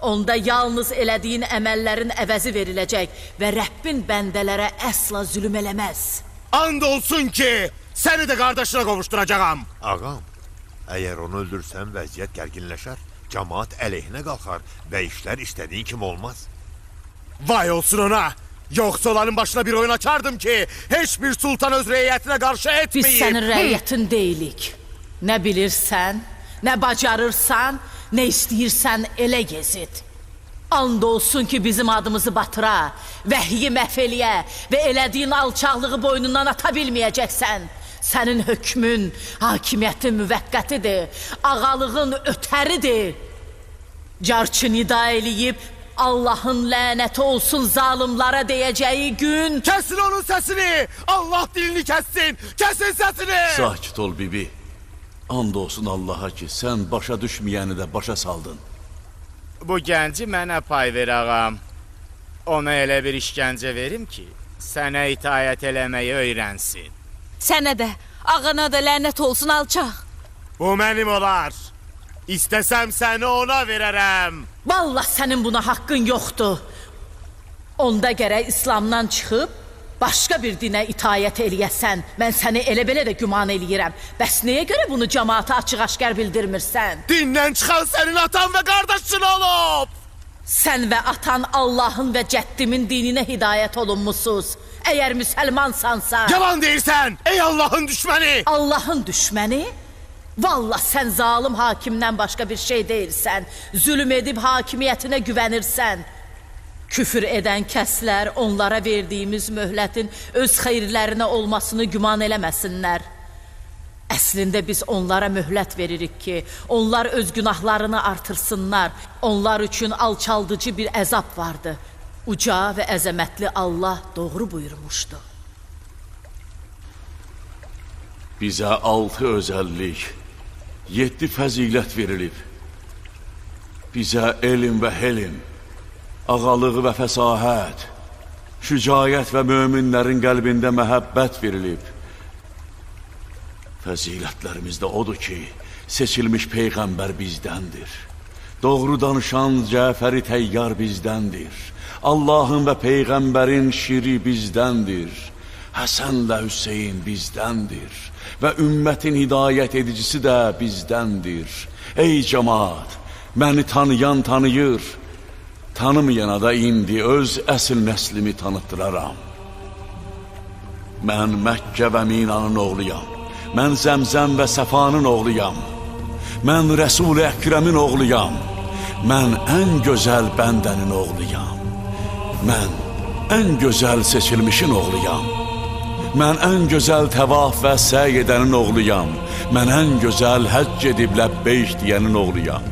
[SPEAKER 9] Onda yalnız elədiyin əməllərin əvəzi veriləcək və Rəbbin bəndələrə əsla zülüm eləməz.
[SPEAKER 7] And olsun ki, səni də qardaşına qovuşduracağam.
[SPEAKER 15] Ağam, əgər onu öldürsən vəziyyət gərginləşər, cəmaat əleyhinə qalxar və işlər istədiyin kimi olmaz.
[SPEAKER 7] Vay olsun ona! Yoxsa onların başına bir oyun açardım ki, heç bir sultan öz rəiyyətinə qarşı etməyib.
[SPEAKER 9] Biz sənin rəiyyətin deyilik. Nə bilirsən, nə bacarırsan, nə istəyirsən elə Yezid. And olsun ki, bizim adımızı batıra, vəhyi məhv eləyə və elədiyin alçaqlığı boynundan ata bilməyəcəksən. Sənin hökmün, hakimiyyətin müvəqqətidir, ağalığın ötəridir. Carçı nida eləyib, Allahın lənəti olsun zalimlara deyəcəyi gün...
[SPEAKER 7] Kəsin onun səsini! Allah dilini kəssin! Kəsin səsini!
[SPEAKER 3] Sakit ol bibi. And olsun Allaha ki, sən başa düşməyəni də başa saldın.
[SPEAKER 6] Bu gənci mənə pay ver ağam. Ona elə bir işgəncə verim ki, sənə itaət eləməyi öyrənsin.
[SPEAKER 12] Sənə də, ağana da lənət olsun alçaq.
[SPEAKER 7] Bu mənim olar. İstəsəm səni ona verərəm.
[SPEAKER 9] Vallah sənin buna haqqın yoxdur. Onda gərək İslamdan çıxıb başqa bir dinə itayət eləyəsən. Mən səni elə-belə də güman eləyirəm. Bəs nəyə görə bunu cəmaata açıq-aşkar bildirmirsən?
[SPEAKER 7] Dindən çıxan sənin atan və qardaşın olub!
[SPEAKER 9] Sən və atan Allahın və cəddimin dininə hidayət olunmusuz. Əgər müsəlmansansa...
[SPEAKER 7] Yalan deyirsən, ey Allahın düşməni!
[SPEAKER 9] Allahın düşməni? Vallah sən zalim hakimdən başqa bir şey deyilsən. Zülüm edib hakimiyyətinə güvənirsən. Küfür edən kəslər onlara verdiyimiz möhlətin öz xeyirlərinə olmasını güman eləməsinlər. Əslində biz onlara möhlət veririk ki, onlar öz günahlarını artırsınlar. Onlar üçün alçaldıcı bir əzab vardı. Uca və əzəmətli Allah doğru buyurmuşdu.
[SPEAKER 3] Bizə 6 özəllik, 7 fəzilət verilib. Bizə elm və helm, ağalıq və fəsahət, şücayət və möminlərin qəlbində məhəbbət verilib. Fəzilətlərimizdə odur ki, seçilmiş Peyğəmbər bizdəndir. Doğru danışan Cəfəri Təyyar bizdəndir. Allahın və Peyğəmbərin şiri bizdəndir. Həsən və Hüseyin bizdəndir. Və ümmətin hidayət edicisi də bizdəndir. Ey cəmaat, məni tanıyan tanıyır. Tanımayana da indi öz əsil nəslimi tanıtdıraram. Mən Məkkə və Minanın oğluyam. Mən Zəmzəm və Səfanın oğluyam. Mən Rəsul-i Əkrəmin oğluyam. Mən ən gözəl bəndənin oğluyam. Mən ən gözəl seçilmişin oğluyam. Mən ən gözəl təvaf və səy edənin oğluyam. Mən ən gözəl həcc edib ləbbeyk deyənin oğluyam.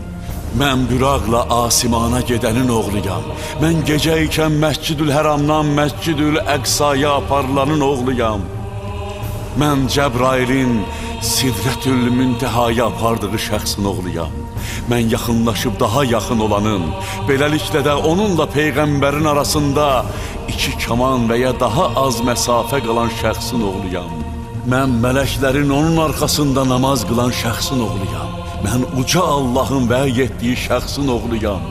[SPEAKER 3] Mən büraqla asimana gedənin oğluyam. Mən gecə ikən Məscidül Həramdan Məscidül Əqsaya aparılanın oğluyam. Mən Cəbrailin Sidrətül Müntəhaya apardığı şəxsin oğluyam. Mən yaxınlaşıb daha yaxın olanın, beləliklə də onunla Peyğəmbərin arasında 2 kaman və ya daha az məsafə qalan şəxsin oğluyam. Mən mələklərin onun arxasında namaz qılan şəxsin oğluyam. Mən uca Allahın vəy etdiyi şəxsin oğluyam.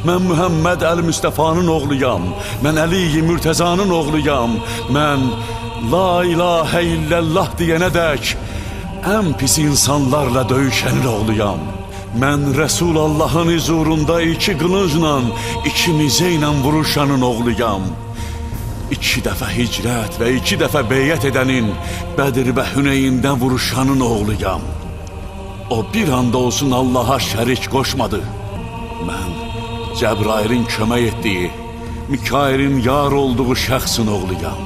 [SPEAKER 3] Mən Mühəmməd Əl-Müstəfanın oğluyam. Mən Əli-i Mürtəzanın oğluyam. Mən La ilahə illallah deyənədək ən pis insanlarla döyüşənin oğluyam. Mən Rəsulallahın huzurunda 2 qılıncla, 2 nizə ilə vuruşanın oğluyam. 2 dəfə hicrət və 2 dəfə beyyət edənin, Bədir və Hüneyndə vuruşanın oğluyam. O bir anda olsun Allaha şərik qoşmadı. Mən Cəbrailin kömək etdiyi, Mikailin yar olduğu şəxsin oğluyam.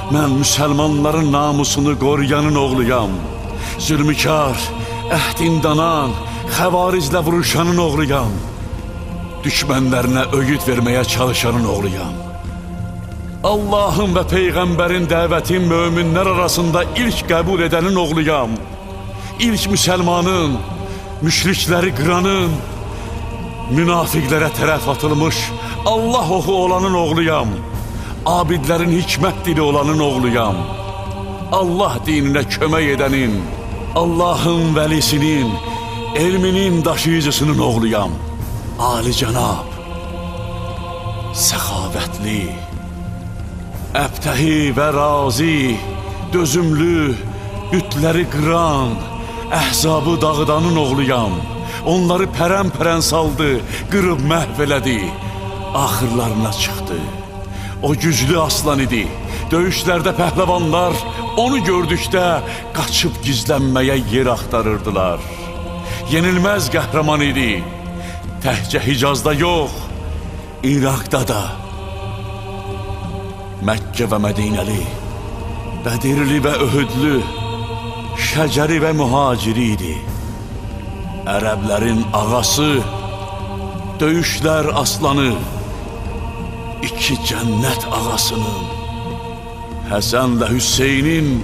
[SPEAKER 3] Mən müsəlmanların namusunu qoruyanın oğluyam. Zülmükar, əhdindanan, xəvarizlə vuruşanın oğluyam. Düşmənlərinə öyüd verməyə çalışanın oğluyam. Allahın və Peyğəmbərin dəvətin möminlər arasında ilk qəbul edənin oğluyam. İlk müsəlmanın, müşrikləri qıranın, münafiqlərə tərəf atılmış Allah oxu olanın oğluyam. Abidlərin hikmət dili olanın oğluyam. Allah dininə kömək edənin, Allahın vəlisinin, elminin daşıyıcısının oğluyam. Alicənab, səxavətli, əbtəhi və razi, dözümlü, bütləri qıran, əhzabı dağıdanın oğluyam. Onları pərən-pərən saldı, qırıb məhv elədi, axırlarına çıxdı. O güclü aslan idi. Döyüşlərdə pəhləvanlar onu gördükdə qaçıb gizlənməyə yer axtarırdılar. Yenilməz qəhrəman idi. Təhcə Hicazda yox, İraqda da. Məkkə və Mədinəli, Bədirli və Öhdlü, Şəcəri və Mühaciri idi. Ərəblərin ağası, döyüşlər aslanı, 2 cənnət ağasının, Həsən və Hüseynin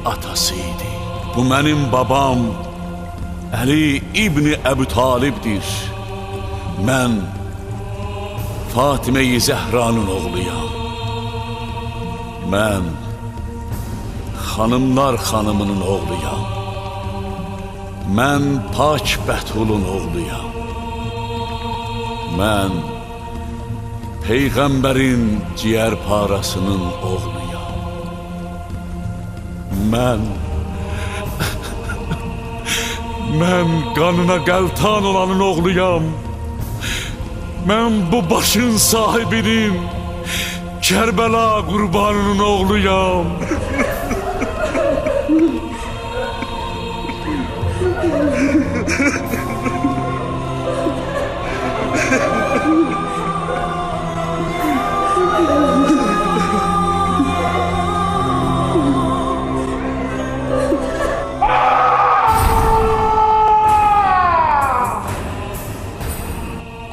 [SPEAKER 3] atası idi. Bu mənim babam Əli İbni Əbu Talibdir. Mən Fatimə-i Zəhranın oğluyam. Mən xanımlar xanımının oğluyam. Mən Pak Bətulun oğluyam. Mən Peyğəmbərin ciyər parasının oğluyam. Mən qanına qəltan olanın oğluyam. Mən bu başın sahibinin, Kərbəla qurbanının oğluyam.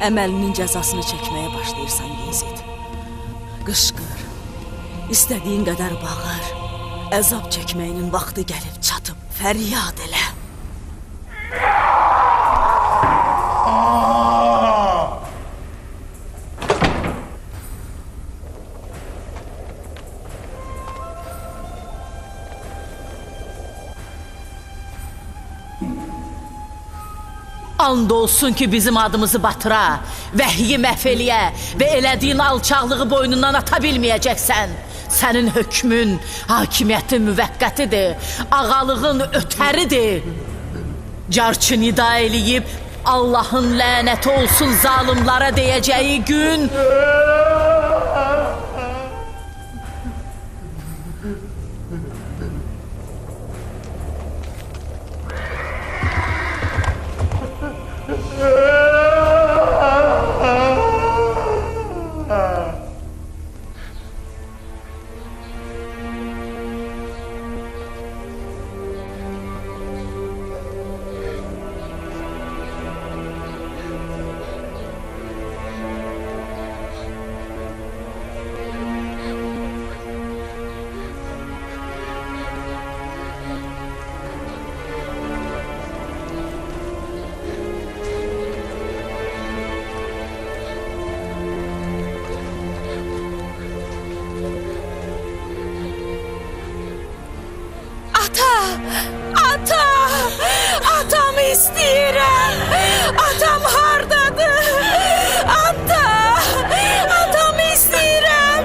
[SPEAKER 4] Əməlinin cəzasını çəkməyə başlayırsan Yezid. Qışqır, istədiyin qədər bağır. Əzab çəkməyinin vaxtı gəlib çatıb, fəryad elə.
[SPEAKER 9] And olsun ki bizim adımızı batıra, vəhyi məhv eləyə və elədiyin alçaqlığı boynundan ata bilməyəcəksən. Sənin hökmün, hakimiyyətin müvəqqətidir, ağalığın ötəridir. Carçı nida eləyib, Allahın lənəti olsun zalimlara deyəcəyi gün...
[SPEAKER 12] Atamı istəyirəm. Atam hardadır? Atamı istəyirəm.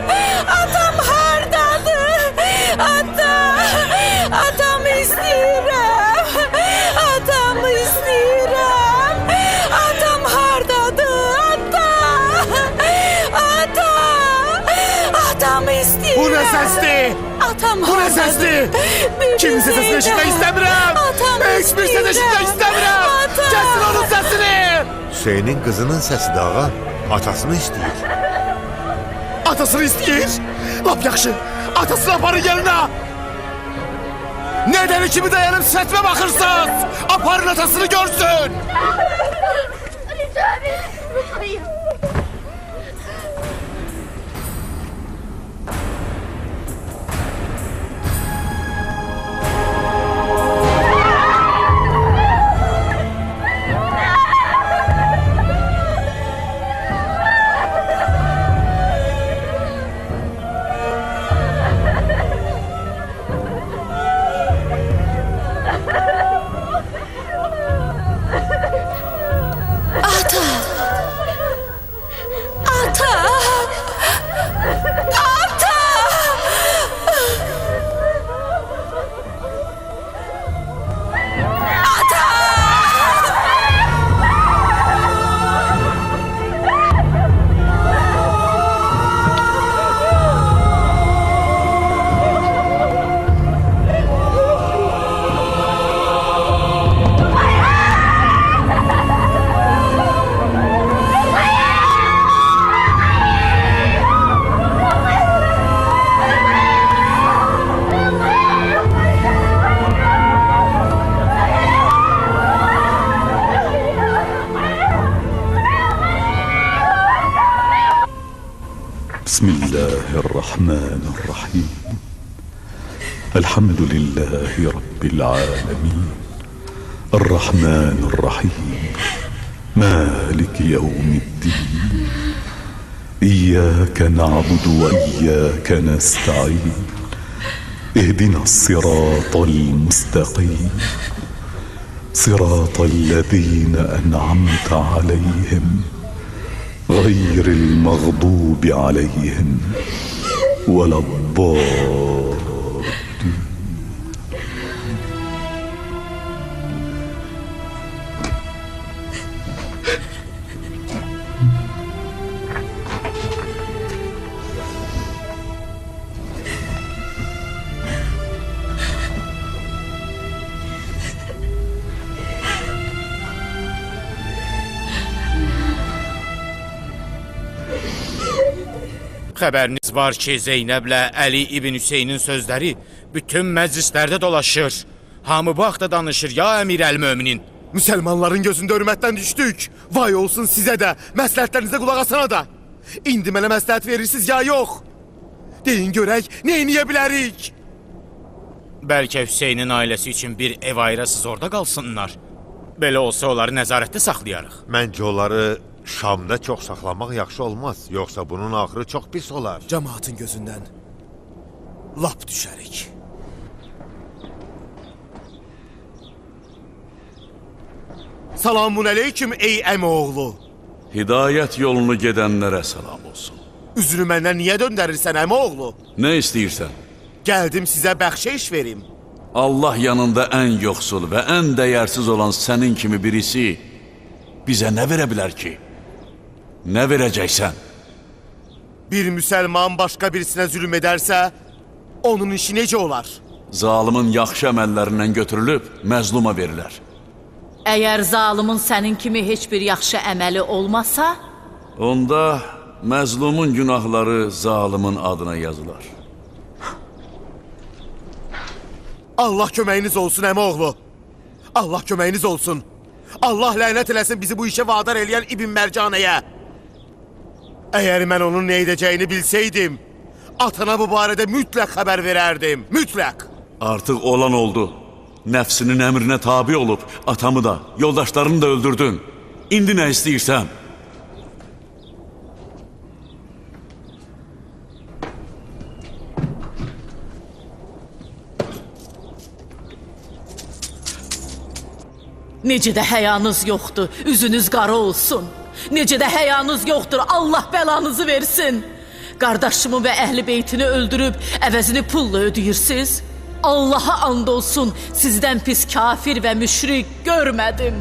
[SPEAKER 12] Atam hardadır? Atamı istəyirəm. Atamı istəyirəm. Atam hardadır? Atamı istəyirəm.
[SPEAKER 7] Bu nə səsdir? Bu nə səsdir? Kimsə səsini eşitmək istəmirəm. Heç bir səs eşitmək istəmirəm. Kəsin onun səsini.
[SPEAKER 15] Hüseynin qızının səsidir ağa. Atasını istəyir.
[SPEAKER 7] Atasını istəyir? Lap yaxşı. Atasını aparın yanına. Nədən kimi dayanıb sətmə baxırsınız? Aparın atasını görsün.
[SPEAKER 14] بسم الله الرحمن الرحيم الحمد لله رب العالمين الرحمن الرحيم مالك يوم الدين إياك نعبد وإياك نستعين اهدنا الصراط المستقيم صراط الذين أنعمت عليهم غير المغضوب عليهم ولا الضالين.
[SPEAKER 6] Xəbəriniz var ki, Zeynəblə Əli İbn Hüseynin sözləri bütün məclislərdə dolaşır. Hamı bu haqda danışır, ya Əmir-əl-Möminin.
[SPEAKER 7] Müsəlmanların gözündə hörmətdən düşdük. Vay olsun sizə də, məsləhətlərinizə qulaq asana da. İndi mənə məsləhət verirsiniz ya yox? Deyin görək, nə eləyə bilərik?
[SPEAKER 6] Bəlkə Hüseynin ailəsi üçün bir ev ayırasız orada qalsınlar. Belə olsa onları nəzarətdə saxlayarıq.
[SPEAKER 15] Məncə onları Şamda çox saxlamaq yaxşı olmaz. Yoxsa bunun axırı çox pis olar.
[SPEAKER 7] Cəmaatın gözündən lap düşərik. Selamun aleyküm ey əmi oğlu.
[SPEAKER 3] Hidayət yolunu gedənlərə salam olsun.
[SPEAKER 7] Üzünü məndən niyə döndərirsən əmi oğlu?
[SPEAKER 3] Nə istəyirsən?
[SPEAKER 7] Gəldim sizə bəxşəyiş verim.
[SPEAKER 3] Allah yanında ən yoxsul və ən dəyərsiz olan sənin kimi birisi bizə nə verə bilər ki? Nə verəcəksən?
[SPEAKER 7] Bir müsəlman başqa birisinə zülm edərsə, onun işi necə olar?
[SPEAKER 3] Zalimin yaxşı əməllərindən götürülüb məzluma verilər.
[SPEAKER 9] Əgər zalimin sənin kimi heç bir yaxşı əməli olmasa,
[SPEAKER 3] onda məzlumun günahları zalimin adına yazılar.
[SPEAKER 7] Allah köməyiniz olsun əmi oğlu. Allah köməyiniz olsun. Allah lənət eləsin bizi bu işə vadar eləyən İbn Mərcanəyə. Əgər mən onun nə edəcəyini bilsəydim, atana bu barədə mütləq xəbər verərdim. Mütləq.
[SPEAKER 3] Artıq olan oldu. Nəfsinin əmrinə tabi olub, atamı da, yoldaşlarını da öldürdün. İndi nə istəyirsən?
[SPEAKER 9] necə də həyanız yoxdur, üzünüz qara olsun. Necə də həyanız yoxdur, Allah bəlanızı versin. Qardaşımı və əhli beytini öldürüb, əvəzini pulla ödəyirsiniz. Allaha and olsun, sizdən pis kafir və müşrik görmədim.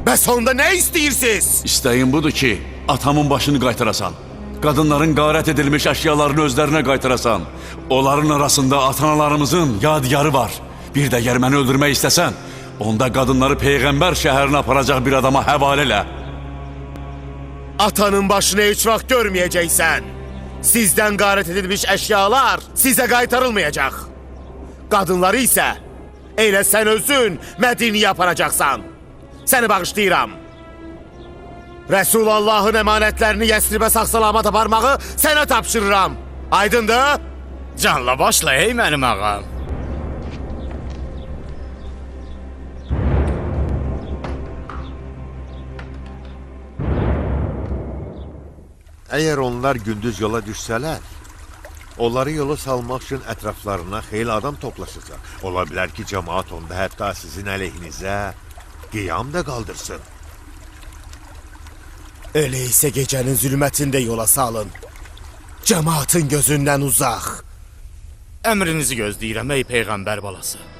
[SPEAKER 7] Bəs onda nə istəyirsiniz?
[SPEAKER 3] İstəyim budur ki, atamın başını qaytarasan. Qadınların qarət edilmiş əşyalarını özlərinə qaytarasan. Onların arasında atanalarımızın yadigarı var. Bir də əgər məni öldürmək istəsən, onda qadınları Peyğəmbər şəhərinə aparacaq bir adama həvalə elə.
[SPEAKER 7] Atanın başını heç vaxt görməyəcəksən. Sizdən qarət edilmiş əşyalar sizə qaytarılmayacaq. Qadınları isə elə sən özün Mədiniyə aparacaqsan. Səni bağışlayıram. Rəsulallahın əmanətlərini Yəsribə sağ-salamat aparmağı sənə tapşırıram. Aydındır?
[SPEAKER 6] Canla başla ey mənim ağam.
[SPEAKER 15] Əgər onlar gündüz yola düşsələr, onları yola salmaq üçün ətraflarına xeyli adam toplaşacaq. Ola bilər ki, cəmaat onda hətta sizin əleyhinizə qiyam da qaldırsın.
[SPEAKER 7] Elə isə gecənin zülmətində yola salın. Cəmaatın gözündən uzaq.
[SPEAKER 6] Əmrinizi gözləyirəm ey Peyğəmbər balası.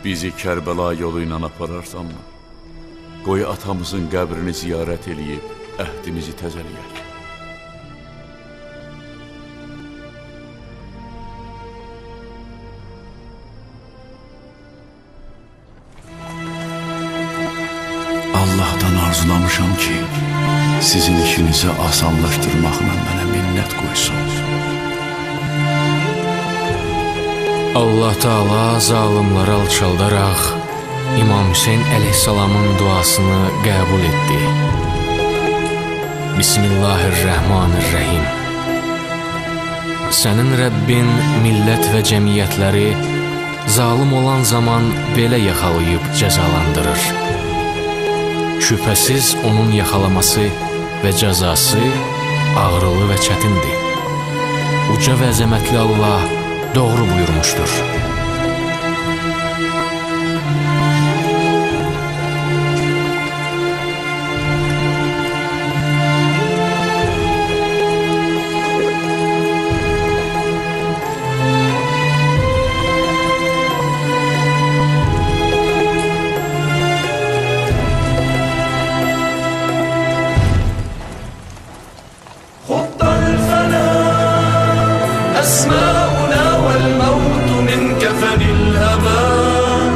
[SPEAKER 3] Bizi Kərbəla yolu ilə apararsanmı? Qoy atamızın qəbrini ziyarət eləyib, əhdimizi təzələyək. Allah'tan arzulamışam ki, sizin işinizi asanlaşdırmaqla mənə minnət qoysun.
[SPEAKER 11] Allah Teala zalimləri alçaldaraq İmam Hüseyin əleyhissalamın duasını qəbul etdi. Bismillahirrahmanirrahim. Sənin Rəbbin millət və cəmiyyətləri zalim olan zaman belə yaxalayıb cəzalandırır. Şübhəsiz onun yaxalaması və cəzası ağrılı və çətindir. Uca və əzəmətli Allah doğru buyurmuşdur.
[SPEAKER 17] أسماؤنا والموت من كفن الهباء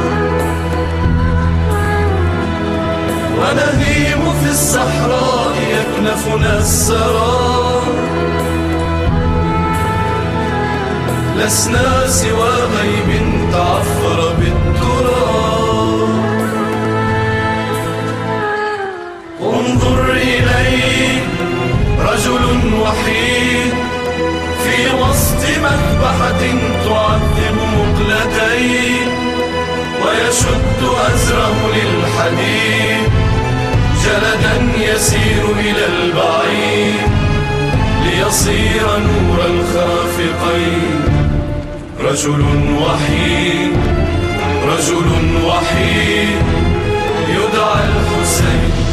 [SPEAKER 17] ونهيم في الصحراء يكنفنا السرى لسنا سوى غيب تعفر بالتراب انظر إليه رجل وحيد في وسط مذبحة تعذب مقلتين ويشد أزره للحديد جلدا يسير إلى البعيد ليصير نور الخافقين رجل وحيد رجل وحيد يدعى الحسين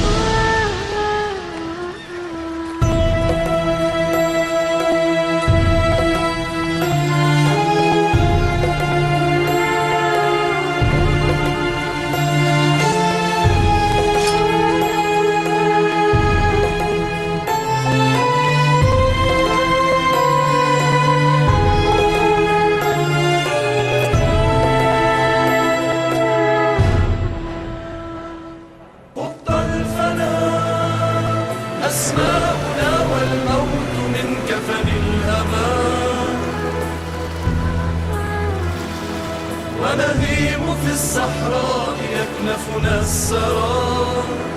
[SPEAKER 17] أسماؤنا والموت من كفن الهباء ونهيم في الصحراء يكنفنا السراب